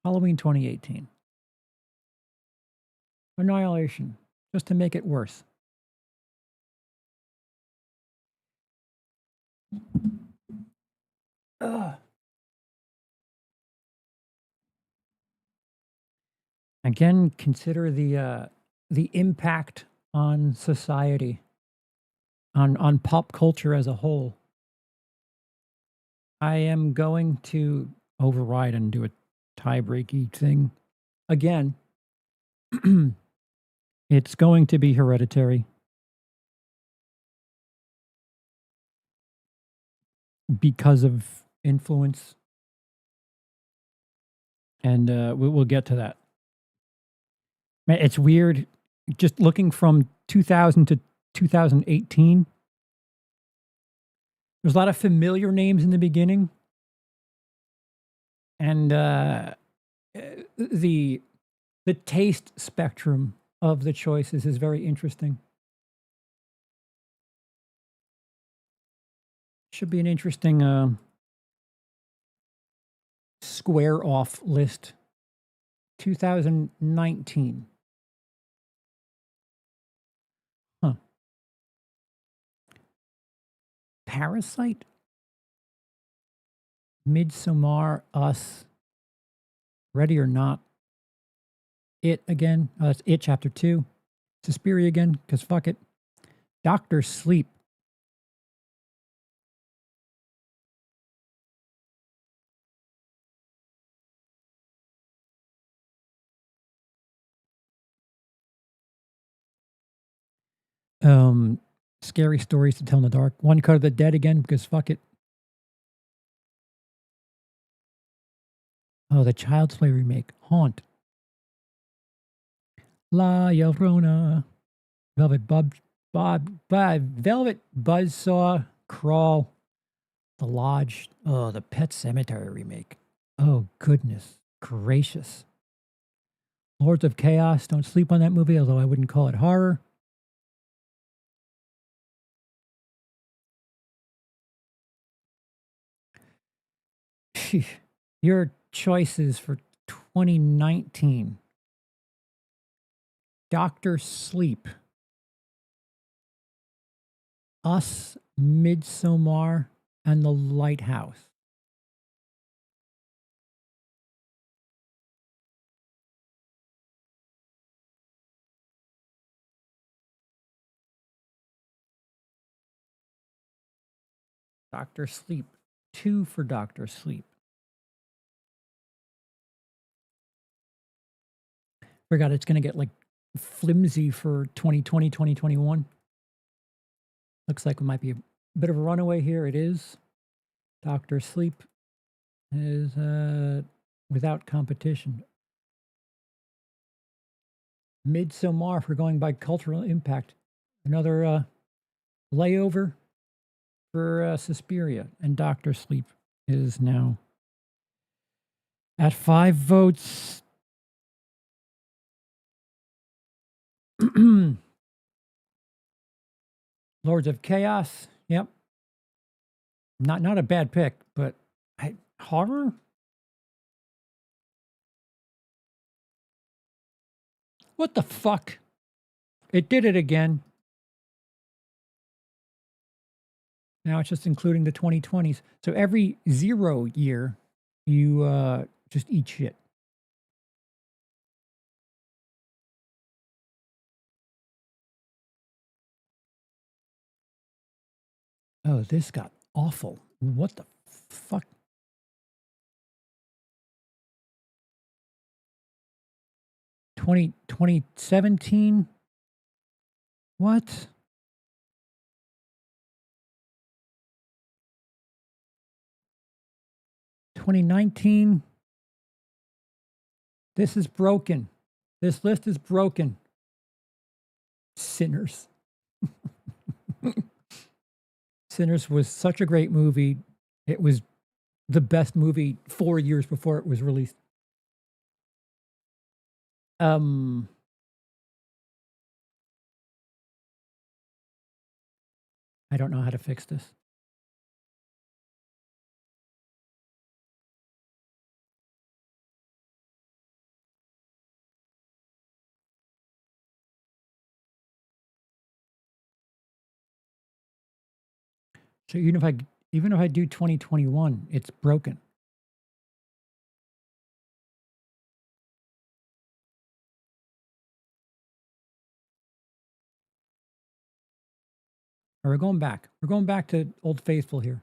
Halloween 2018. Annihilation, just to make it worse. Ugh. Again, consider the impact on society, on pop culture as a whole. I am going to override and do a tie-breaky thing again. It's going to be Hereditary because of influence, and we'll get to that. Man, it's weird, just looking from 2000 to 2018. There's a lot of familiar names in the beginning, and the taste spectrum of the choices is very interesting. Should be an interesting square off list. 2019. Huh. Parasite? Midsommar, Us, Ready or Not, It again. It's It Chapter 2. Suspiria again, because fuck it. Doctor Sleep. Scary Stories to Tell in the Dark. One Cut of the Dead again, because fuck it. Oh, the Child's Play remake. Haunt. La Llorona. Velvet Buzzsaw. Crawl. The Lodge. Oh, the Pet Cemetery remake. Oh, goodness gracious. Lords of Chaos. Don't sleep on that movie, although I wouldn't call it horror. Your choices for 2019. Doctor Sleep. Us, Midsommar, and The Lighthouse. Doctor Sleep. 2 for Doctor Sleep. Forgot it's going to get like flimsy for 2020, 2021. Looks like it might be a bit of a runaway here. It is. Doctor Sleep is without competition. Midsommar, if we're going by cultural impact. Another layover for Suspiria, and Doctor Sleep is now at 5 votes. Lords of Chaos. Yep. Not a bad pick, but horror? What the fuck? It did it again. Now it's just including the 2020s. So every 0 year, you just eat shit. Oh, this got awful. What the fuck? Twenty 2017? What? $2019? This is broken. This list is broken. Sinners. Sinners was such a great movie. It was the best movie 4 years before it was released. I don't know how to fix this. So even if I do 2021, it's broken. Or we're going back. We're going back to Old Faithful here.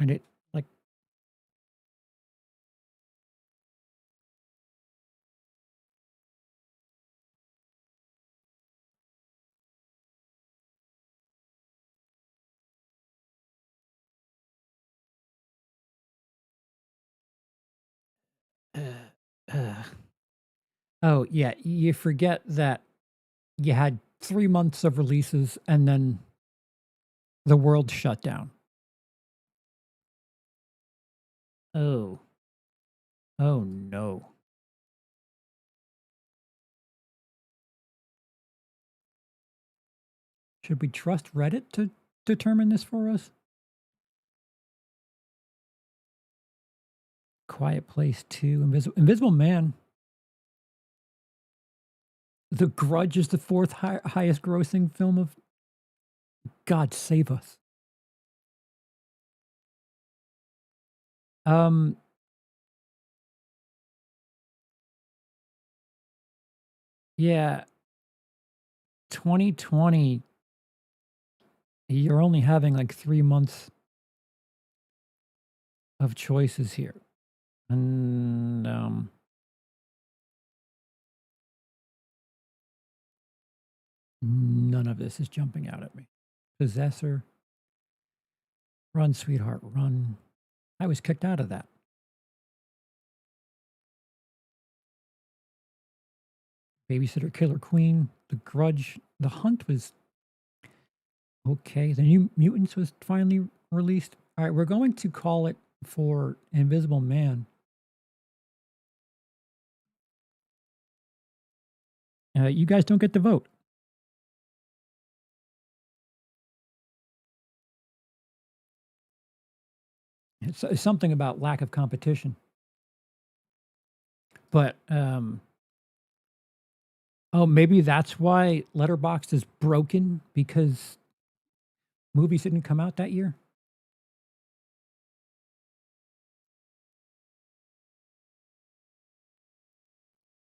And it like oh yeah, you forget that you had 3 months of releases and then the world shut down. Oh. Oh no. Should we trust Reddit to determine this for us? Quiet Place 2, Invisible Man. The Grudge is the 4th highest grossing film of God save us. Yeah. 2020, you're only having like 3 months of choices here. And none of this is jumping out at me. Possessor. Run, Sweetheart, Run. I was kicked out of that. Babysitter Killer Queen. The Grudge. The Hunt was okay. The New Mutants was finally released. All right, we're going to call it for Invisible Man. You guys don't get to vote. It's something about lack of competition. But oh, maybe that's why Letterboxd is broken, because movies didn't come out that year.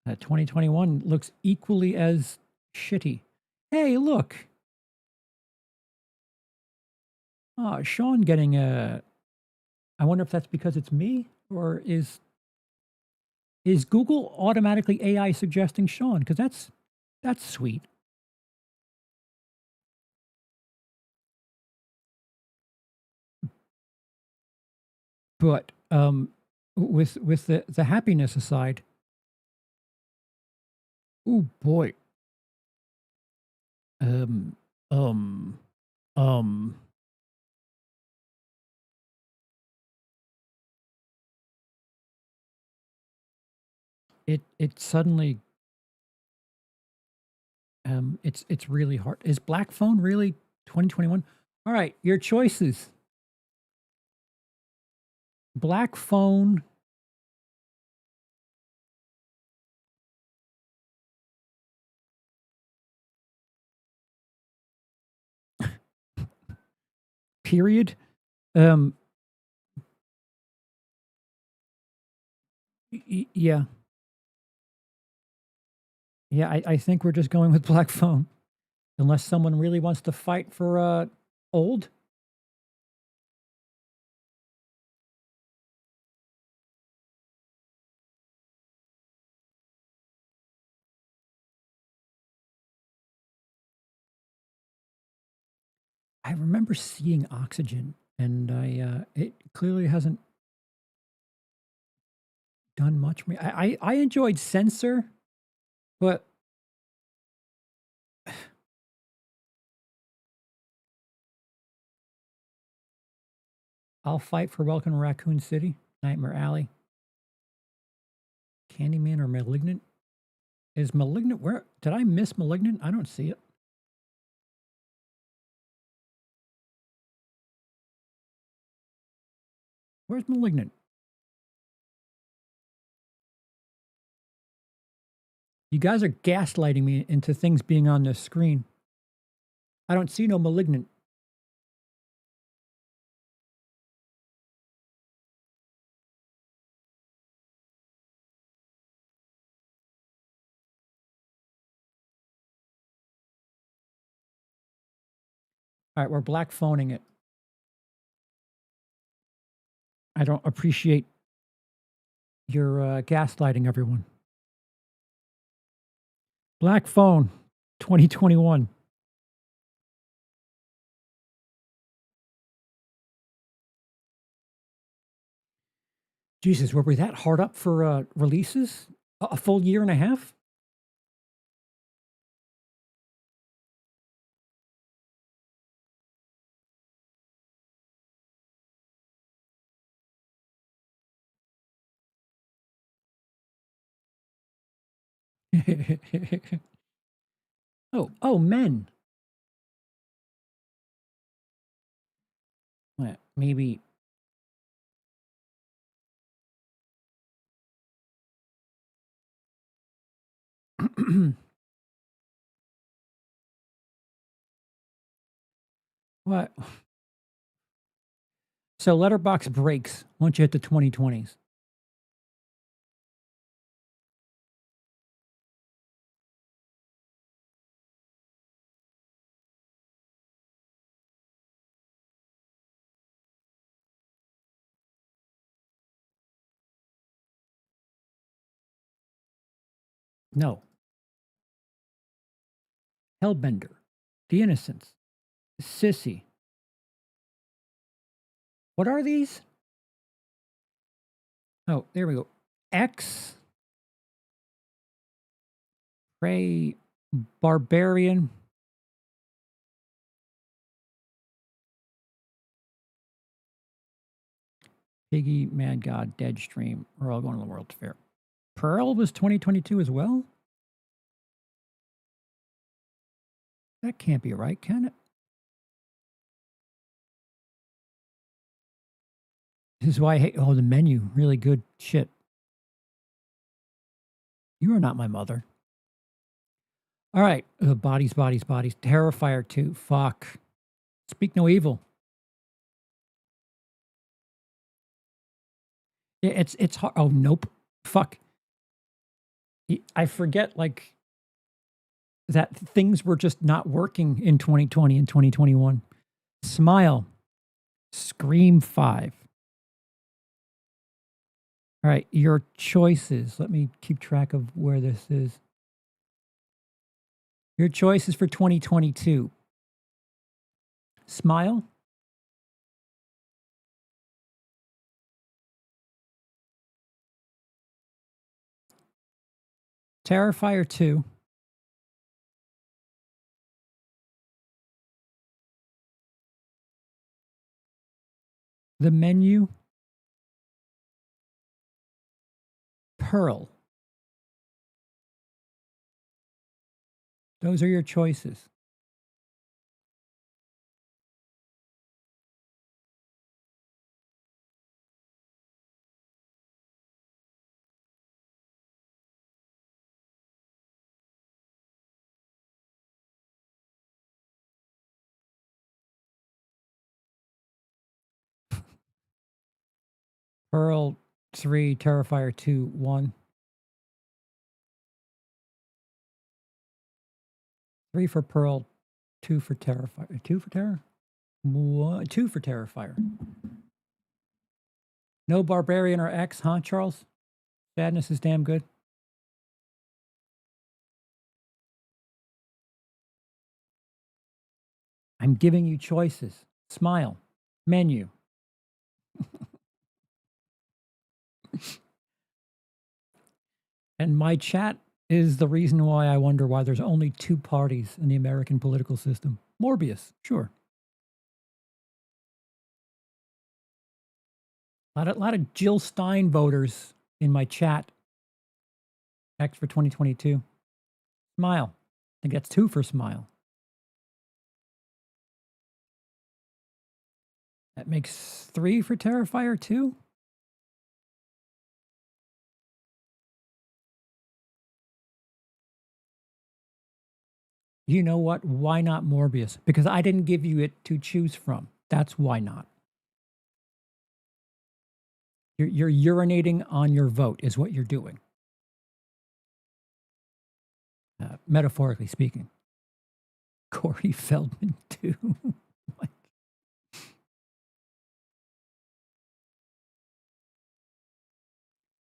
Uh, 2021 looks equally as shitty. Hey, look. Oh, Sean getting a. I wonder if that's because it's me, or is Google automatically AI suggesting Sean? Because that's sweet. But with the happiness aside, oh boy, um, um, um, it suddenly it's really hard. Is Black Phone really 2021? All right, your choices: Black Phone, period. Um, yeah, yeah. I think we're just going with Black Phone, unless someone really wants to fight for old. I remember seeing Oxygen, and it clearly hasn't done much for me. I enjoyed Censor, but I'll fight for Welcome to Raccoon City, Nightmare Alley, Candyman, or Malignant. Is Malignant where? Did I miss Malignant? I don't see it. Where's Malignant? You guys are gaslighting me into things being on the screen. I don't see no Malignant. All right, we're black phoning it. I don't appreciate your gaslighting everyone. Black Phone 2021. Jesus, were we that hard up for releases? A full year and a half? Oh, Men. Well, maybe. What? So Letterbox breaks once you hit the 2020s. No. Hellbender. The Innocents. Sissy. What are these? Oh, there we go. X. Prey. Barbarian. Piggy. Mad God. Deadstream. We're all going to the World's Fair. Pearl was 2022 as well? That can't be right, can it? This is why I hate. Oh, the menu. Really good shit. You are not my mother. All right. Bodies, bodies, bodies. Terrifier 2. Fuck. Speak No Evil. It's hard. Oh, nope. Fuck. I forget, like, that things were just not working in 2020 and 2021. Smile. Scream 5. All right. Your choices. Let me keep track of where this is. Your choices for 2022. Smile. Terrifier 2. The Menu. Pearl. Those are your choices. Pearl 3, Terrifier 2, 1. 3 for Pearl, 2 for Terrifier. 2 for Terror? 2 for Terrifier. No Barbarian or X, huh, Charles? Sadness is damn good. I'm giving you choices. Smile. Menu. And my chat is the reason why I wonder why there's only 2 parties in the American political system. Morbius, sure. A lot of Jill Stein voters in my chat. X for 2022. Smile. I think that's 2 for Smile. That makes 3 for Terrifier 2. You know what? Why not Morbius? Because I didn't give you it to choose from. That's why not. You're urinating on your vote is what you're doing. Metaphorically speaking. Corey Feldman too.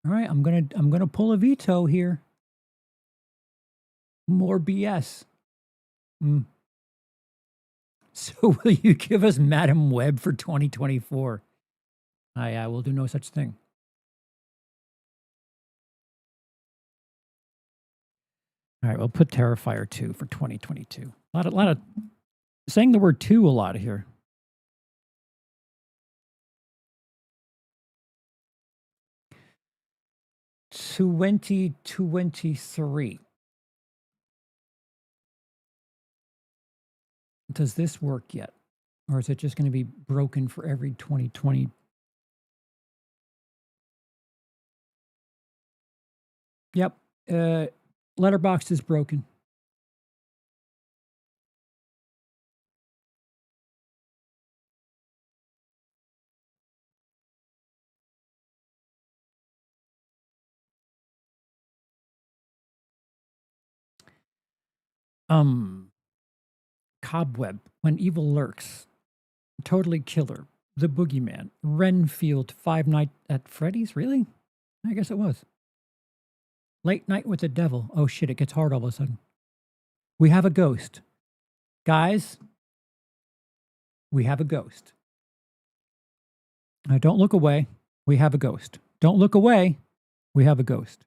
All right, I'm gonna pull a veto here. More BS. So will you give us Madam Web for 2024? I will do no such thing. All right, we'll put Terrifier 2 for 2022. A lot of saying the word 2 a lot here. $2023. Does this work yet? Or is it just going to be broken for every 2020? Yep. Letterboxd is broken. Cobweb, When Evil Lurks, Totally Killer, The Boogeyman, Renfield, Five Nights at Freddy's. Really? I guess it was. Late Night with the Devil. Oh shit, it gets hard all of a sudden. We Have a Ghost. Guys, we have a ghost. Don't look away. We have a ghost. Don't look away. We have a ghost.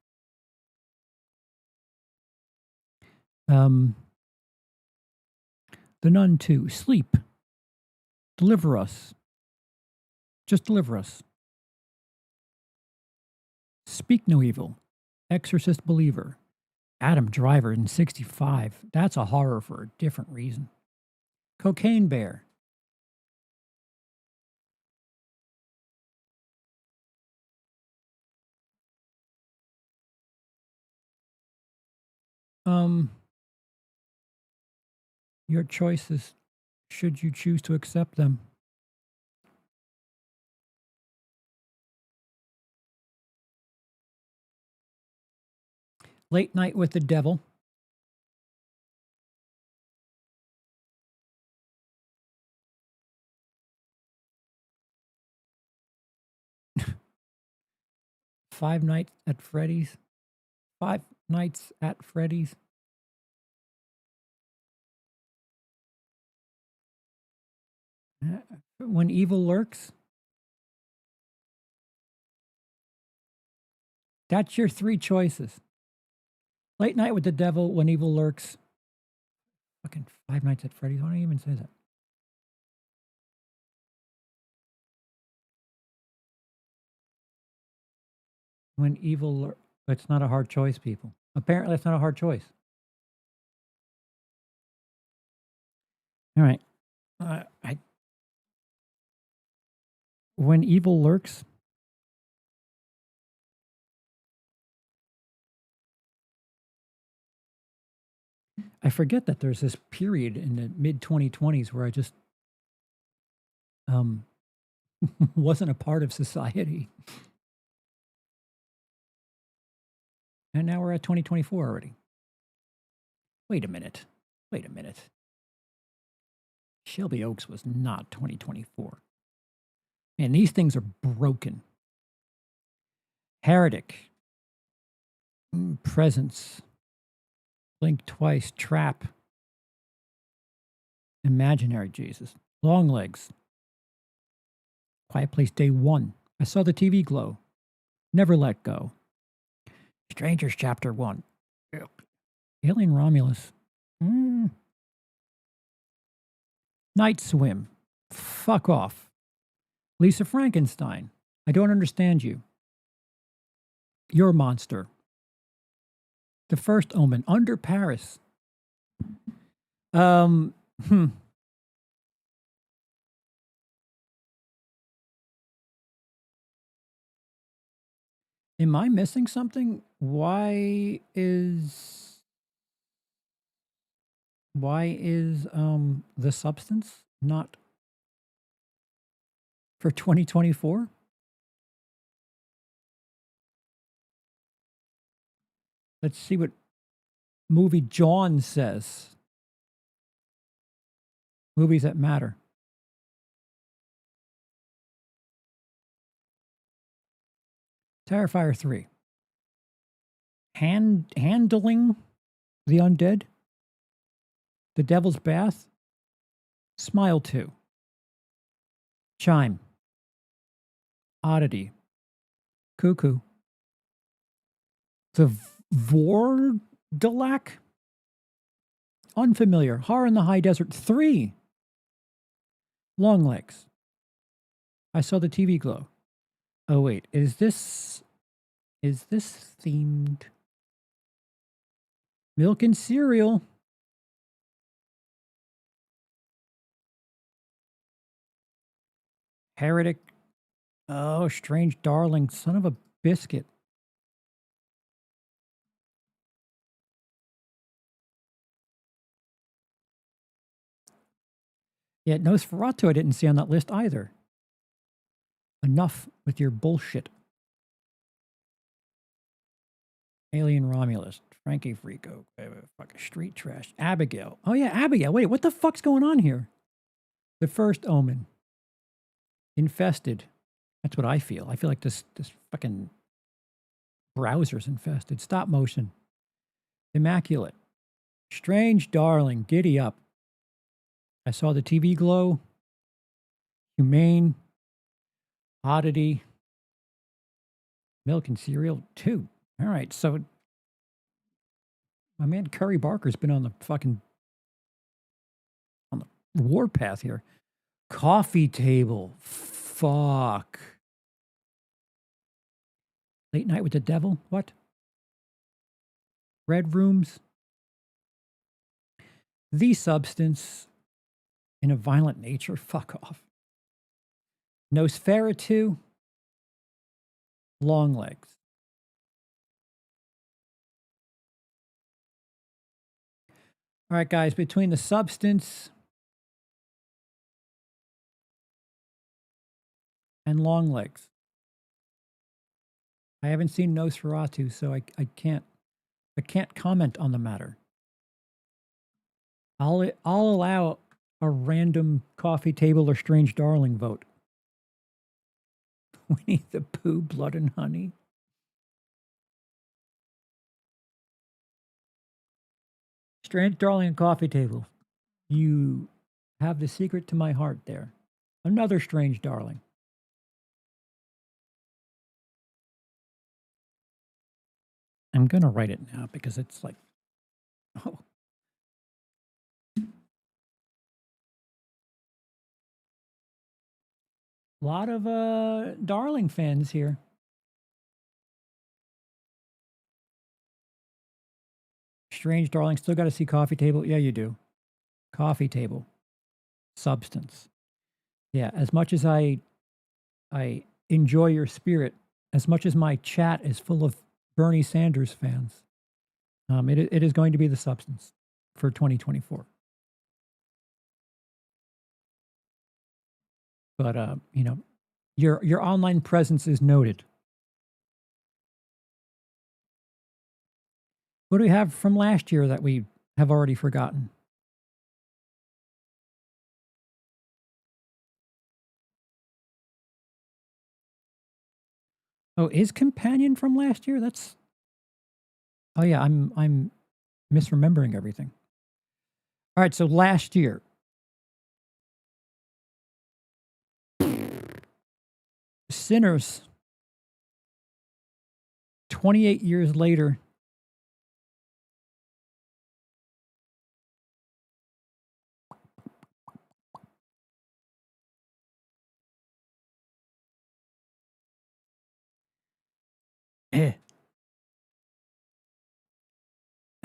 The Nun 2. Sleep. Deliver Us. Just Deliver Us. Speak No Evil. Exorcist Believer. Adam Driver in 65. That's a horror for a different reason. Cocaine Bear. Your choices, should you choose to accept them. Late Night with the Devil. Five Nights at Freddy's. Five Nights at Freddy's. When Evil Lurks. That's your 3 choices. Late Night with the Devil, When Evil Lurks. Fucking Five Nights at Freddy's. Why don't I even say that? When Evil Lurks. It's not a hard choice, people. Apparently, it's not a hard choice. All right. When Evil Lurks. I forget that there's this period in the mid 2020s where I just wasn't a part of society. And now we're at 2024 already. Wait a minute. Shelby Oaks was not 2024. Man, these things are broken. Heretic. Presence. Blink Twice. Trap. Imaginary Jesus. Long Legs. Quiet Place Day 1. I Saw the TV Glow. Never Let Go. Strangers Chapter 1. Alien Romulus. Night Swim. Fuck Off. Lisa Frankenstein. I Don't Understand You. Your Monster. The First Omen. Under Paris. Am I missing something? Why is The Substance not for 2024? Let's see what Movie John says. Movies that matter. Terrifier 3. Handling the Undead. The Devil's Bath. Smile 2. Chime. Oddity. Cuckoo. The Vordelac. Unfamiliar. Horror in the High Desert 3. Long Legs. I Saw the TV Glow. Oh wait, is this themed? Milk and Cereal. Heretic. Oh, Strange Darling, Son of a Biscuit. Yeah, Nosferatu I didn't see on that list either. Enough with your bullshit. Alien Romulus. Frankie Frico. Fucking Street Trash. Abigail. Oh yeah, Abigail. Wait, what the fuck's going on here? The First Omen. Infested. That's what I feel. I feel like this fucking browser's infested. Stop Motion. Immaculate. Strange Darling. Giddy Up. I Saw the TV Glow. Humane. Oddity. Milk and Cereal 2. All right, so my man Curry Barker's been on the warpath here. Coffee Table. Fuck. Late Night with the Devil. What? Red Rooms. The Substance. In a Violent Nature. Fuck off. Nosferatu. Long Legs. All right, guys, between The Substance and Long Legs. I haven't seen Nosferatu, so I can't comment on the matter. I'll allow a random Coffee Table or Strange Darling vote. Winnie the Pooh, Blood and Honey. Strange Darling and Coffee Table. You have the secret to my heart there. Another Strange Darling. I'm going to write it now because it's like, oh. A lot of Darling fans here. Strange Darling, still got to see Coffee Table. Yeah, you do. Coffee Table. Substance. Yeah, as much as I enjoy your spirit, as much as my chat is full of Bernie Sanders fans, it is going to be The Substance for 2024. But you know, your online presence is noted. What do we have from last year that we have already forgotten? Oh, is Companion from last year? That's oh yeah, I'm misremembering everything. All right, so last year. Sinners 28 years later.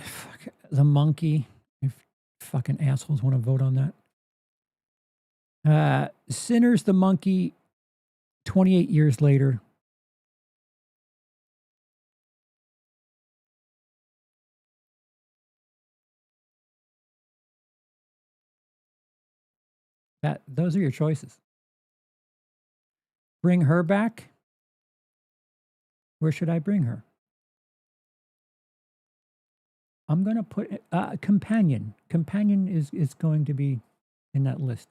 Fuck, the monkey. If fucking assholes want to vote on that. Sinners the monkey 28 years later. Those are your choices. Bring her back? Where should I bring her? I'm going to put Companion. Companion is going to be in that list.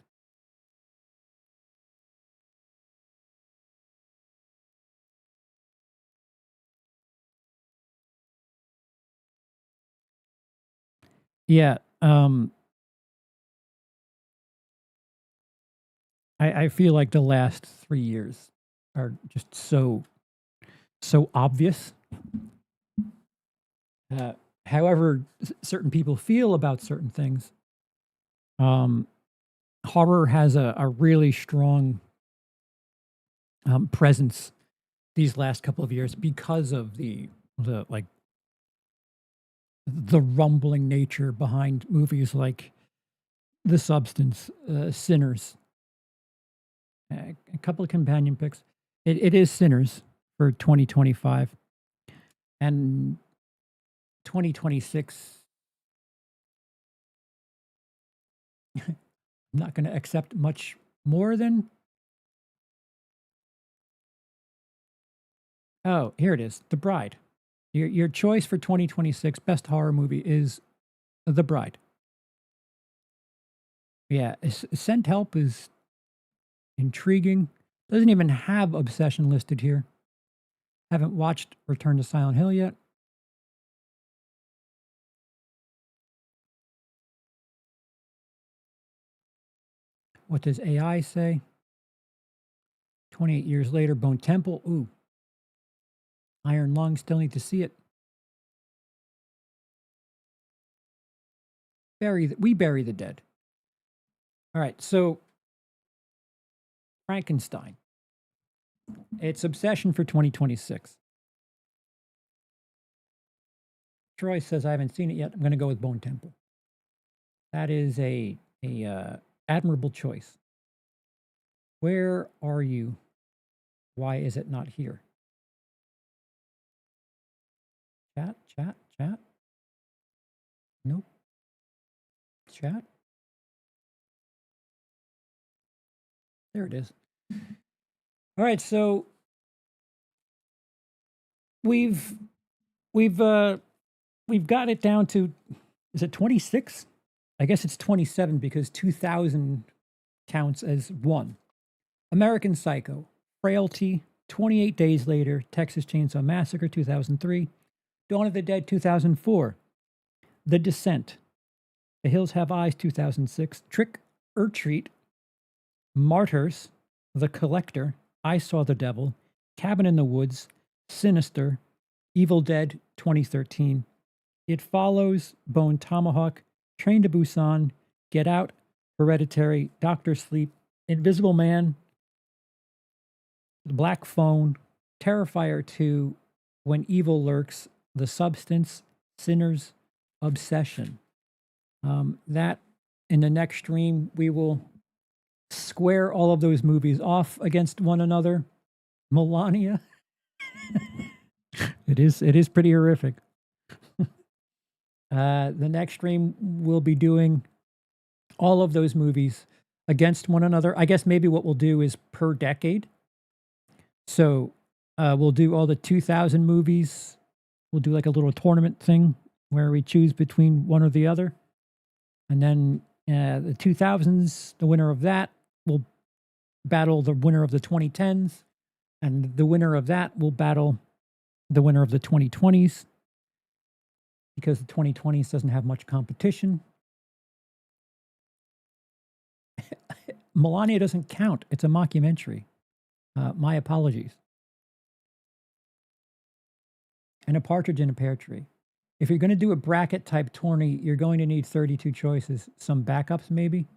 Yeah. I feel like the last 3 years are just so obvious. However certain people feel about certain things, horror has a really strong presence these last couple of years because of the rumbling nature behind movies like The Substance, Sinners. A couple of companion picks. It is Sinners for 2025. And 2026, I'm not going to accept much more than. Oh, here it is. The Bride. Your choice for 2026 best horror movie is The Bride. Yeah, Sent Help is intriguing. Doesn't even have Obsession listed here. Haven't watched Return to Silent Hill yet. What does AI say? 28 years later, Bone Temple. Ooh. Iron Lung, still need to see it. We bury the dead. All right, so Frankenstein. It's Obsession for 2026. Troy says I haven't seen it yet. I'm going to go with Bone Temple. That is a admirable choice. Where are you? Why is it not here? Chat. Nope. Chat. There it is. All right, so we've got it down to, is it 26? I guess it's 27 because 2000 counts as one. American Psycho, Frailty, 28 Days Later, Texas Chainsaw Massacre, 2003, Dawn of the Dead, 2004, The Descent, The Hills Have Eyes, 2006, Trick or Treat, Martyrs, The Collector, I Saw the Devil, Cabin in the Woods, Sinister, Evil Dead 2013. It Follows, Bone Tomahawk, Train to Busan, Get Out, Hereditary, Doctor Sleep, Invisible Man, The Black Phone, Terrifier 2, When Evil Lurks, The Substance, Sinners, Obsession. That in the next stream, we will square all of those movies off against one another. Melania. It is pretty horrific. The next stream we'll be doing all of those movies against one another. I guess maybe what we'll do is per decade. So we'll do all the 2000 movies. We'll do like a little tournament thing where we choose between one or the other. And then the 2000s, the winner of that will battle the winner of the 2010s. And the winner of that will battle the winner of the 2020s. Because the 2020s doesn't have much competition. Melania doesn't count. It's a mockumentary. My apologies. And A Partridge in a Pear Tree. If you're going to do a bracket type tourney, you're going to need 32 choices. Some backups, maybe.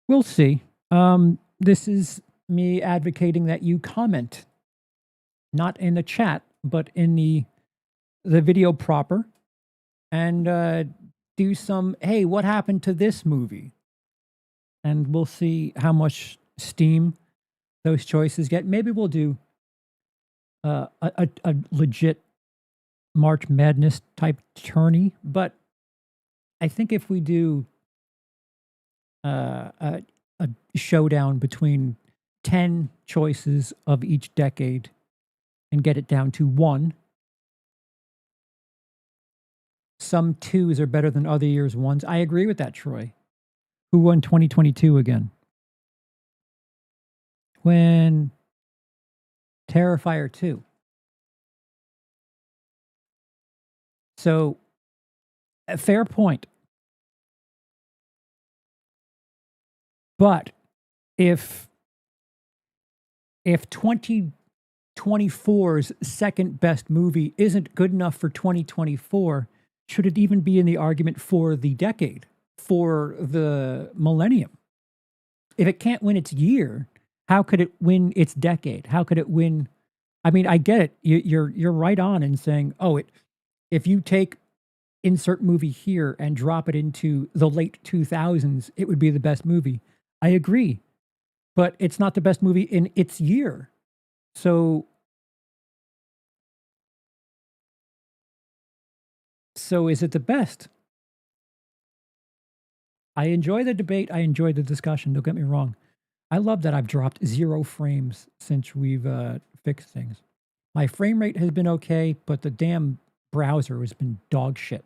We'll see. This is me advocating that you comment, not in the chat, but in the video proper, and do some, hey, what happened to this movie? And we'll see how much steam those choices get. Maybe we'll do a legit March Madness type tourney, but I think if we do a showdown between 10 choices of each decade and get it down to one, some twos are better than other years' ones. I agree with that, Troy. Who won 2022 again? When Terrifier 2. So, a fair point. But if 2024's second best movie isn't good enough for 2024, should it even be in the argument for the decade, for the millennium? If it can't win its year, how could it win its decade? How could it win? I mean, I get it. You're right on in saying, oh, if you take insert movie here and drop it into the late 2000s, it would be the best movie. I agree, but it's not the best movie in its year. So is it the best? I enjoy the debate. I enjoy the discussion. Don't get me wrong. I love that I've dropped 0 frames since we've fixed things. My frame rate has been okay, but the damn browser has been dog shit.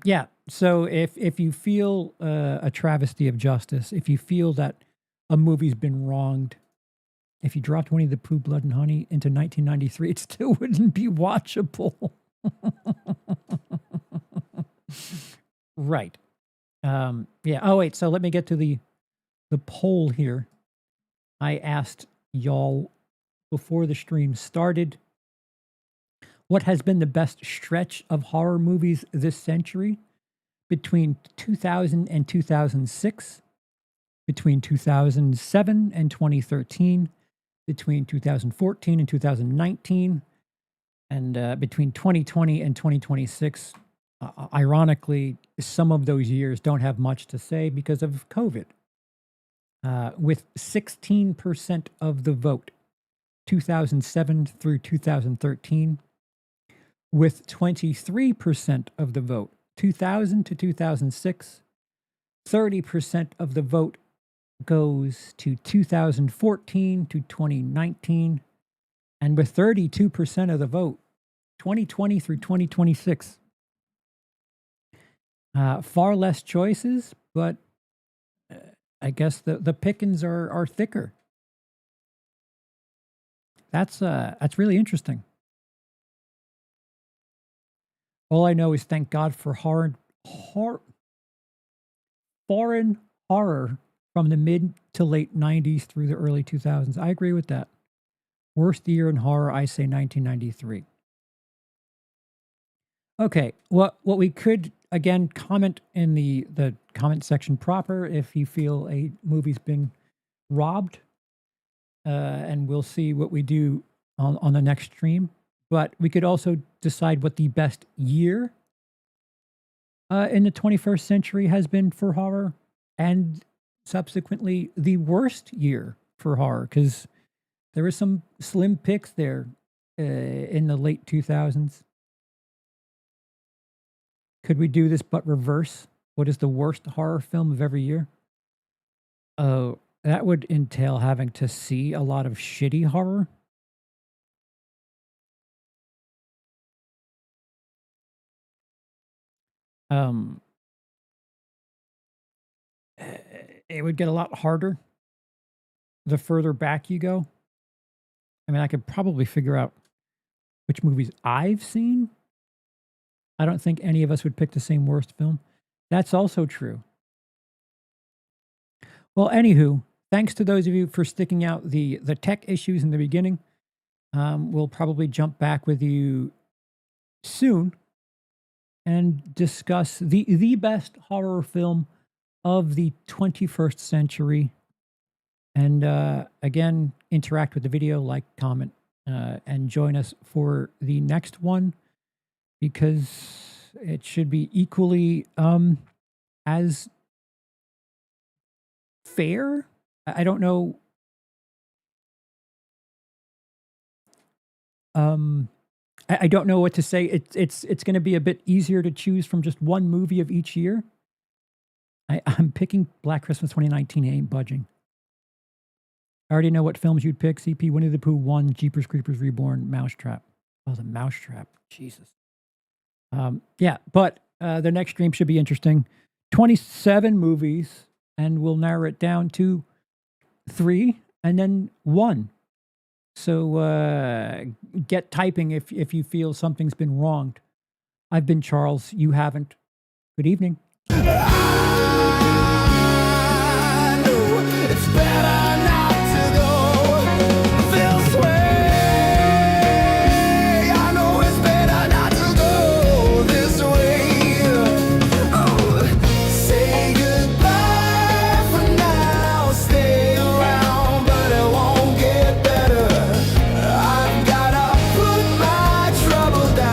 Yeah, so if you feel a travesty of justice, if you feel that a movie's been wronged, if you dropped Winnie the Pooh, Blood and Honey into 1993, it still wouldn't be watchable. Right. Yeah. Oh, wait. So let me get to the poll here. I asked y'all before the stream started, what has been the best stretch of horror movies this century? Between 2000 and 2006, between 2007 and 2013, between 2014 and 2019, and between 2020 and 2026. Ironically, some of those years don't have much to say because of COVID. With 16% of the vote, 2007 through 2013, with 23% of the vote, 2000 to 2006, 30% of the vote goes to 2014 to 2019, and with 32% of the vote, 2020 through 2026. Far less choices, but I guess the pickings are thicker. That's really interesting. All I know is thank God for foreign horror from the mid to late 90s through the early 2000s. I agree with that. Worst year in horror, I say 1993. Okay, what we could, again, comment in the comment section proper if you feel a movie's been robbed, and we'll see what we do on the next stream. But we could also decide what the best year in the 21st century has been for horror, and subsequently the worst year for horror, because there were some slim picks there in the late 2000s. Could we do this but reverse? What is the worst horror film of every year? Oh, that would entail having to see a lot of shitty horror. It would get a lot harder the further back you go. I mean, I could probably figure out which movies I've seen. I don't think any of us would pick the same worst film. That's also true. Well, anywho, thanks to those of you for sticking out the tech issues in the beginning. We'll probably jump back with you soon and discuss the best horror film of the 21st century. And again, interact with the video, like, comment, and join us for the next one, because it should be equally as fair. I don't know. I don't know what to say. It's going to be a bit easier to choose from just one movie of each year. I'm picking Black Christmas 2019. Ain't budging. I already know what films you'd pick. CP, Winnie the Pooh 1, Jeepers Creepers Reborn, Mousetrap. Oh, the Mousetrap. Jesus. Yeah, but the next stream should be interesting. 27 movies, and we'll narrow it down to 3 and then 1. So get typing if you feel something's been wronged. I've been Charles. You haven't. Good evening.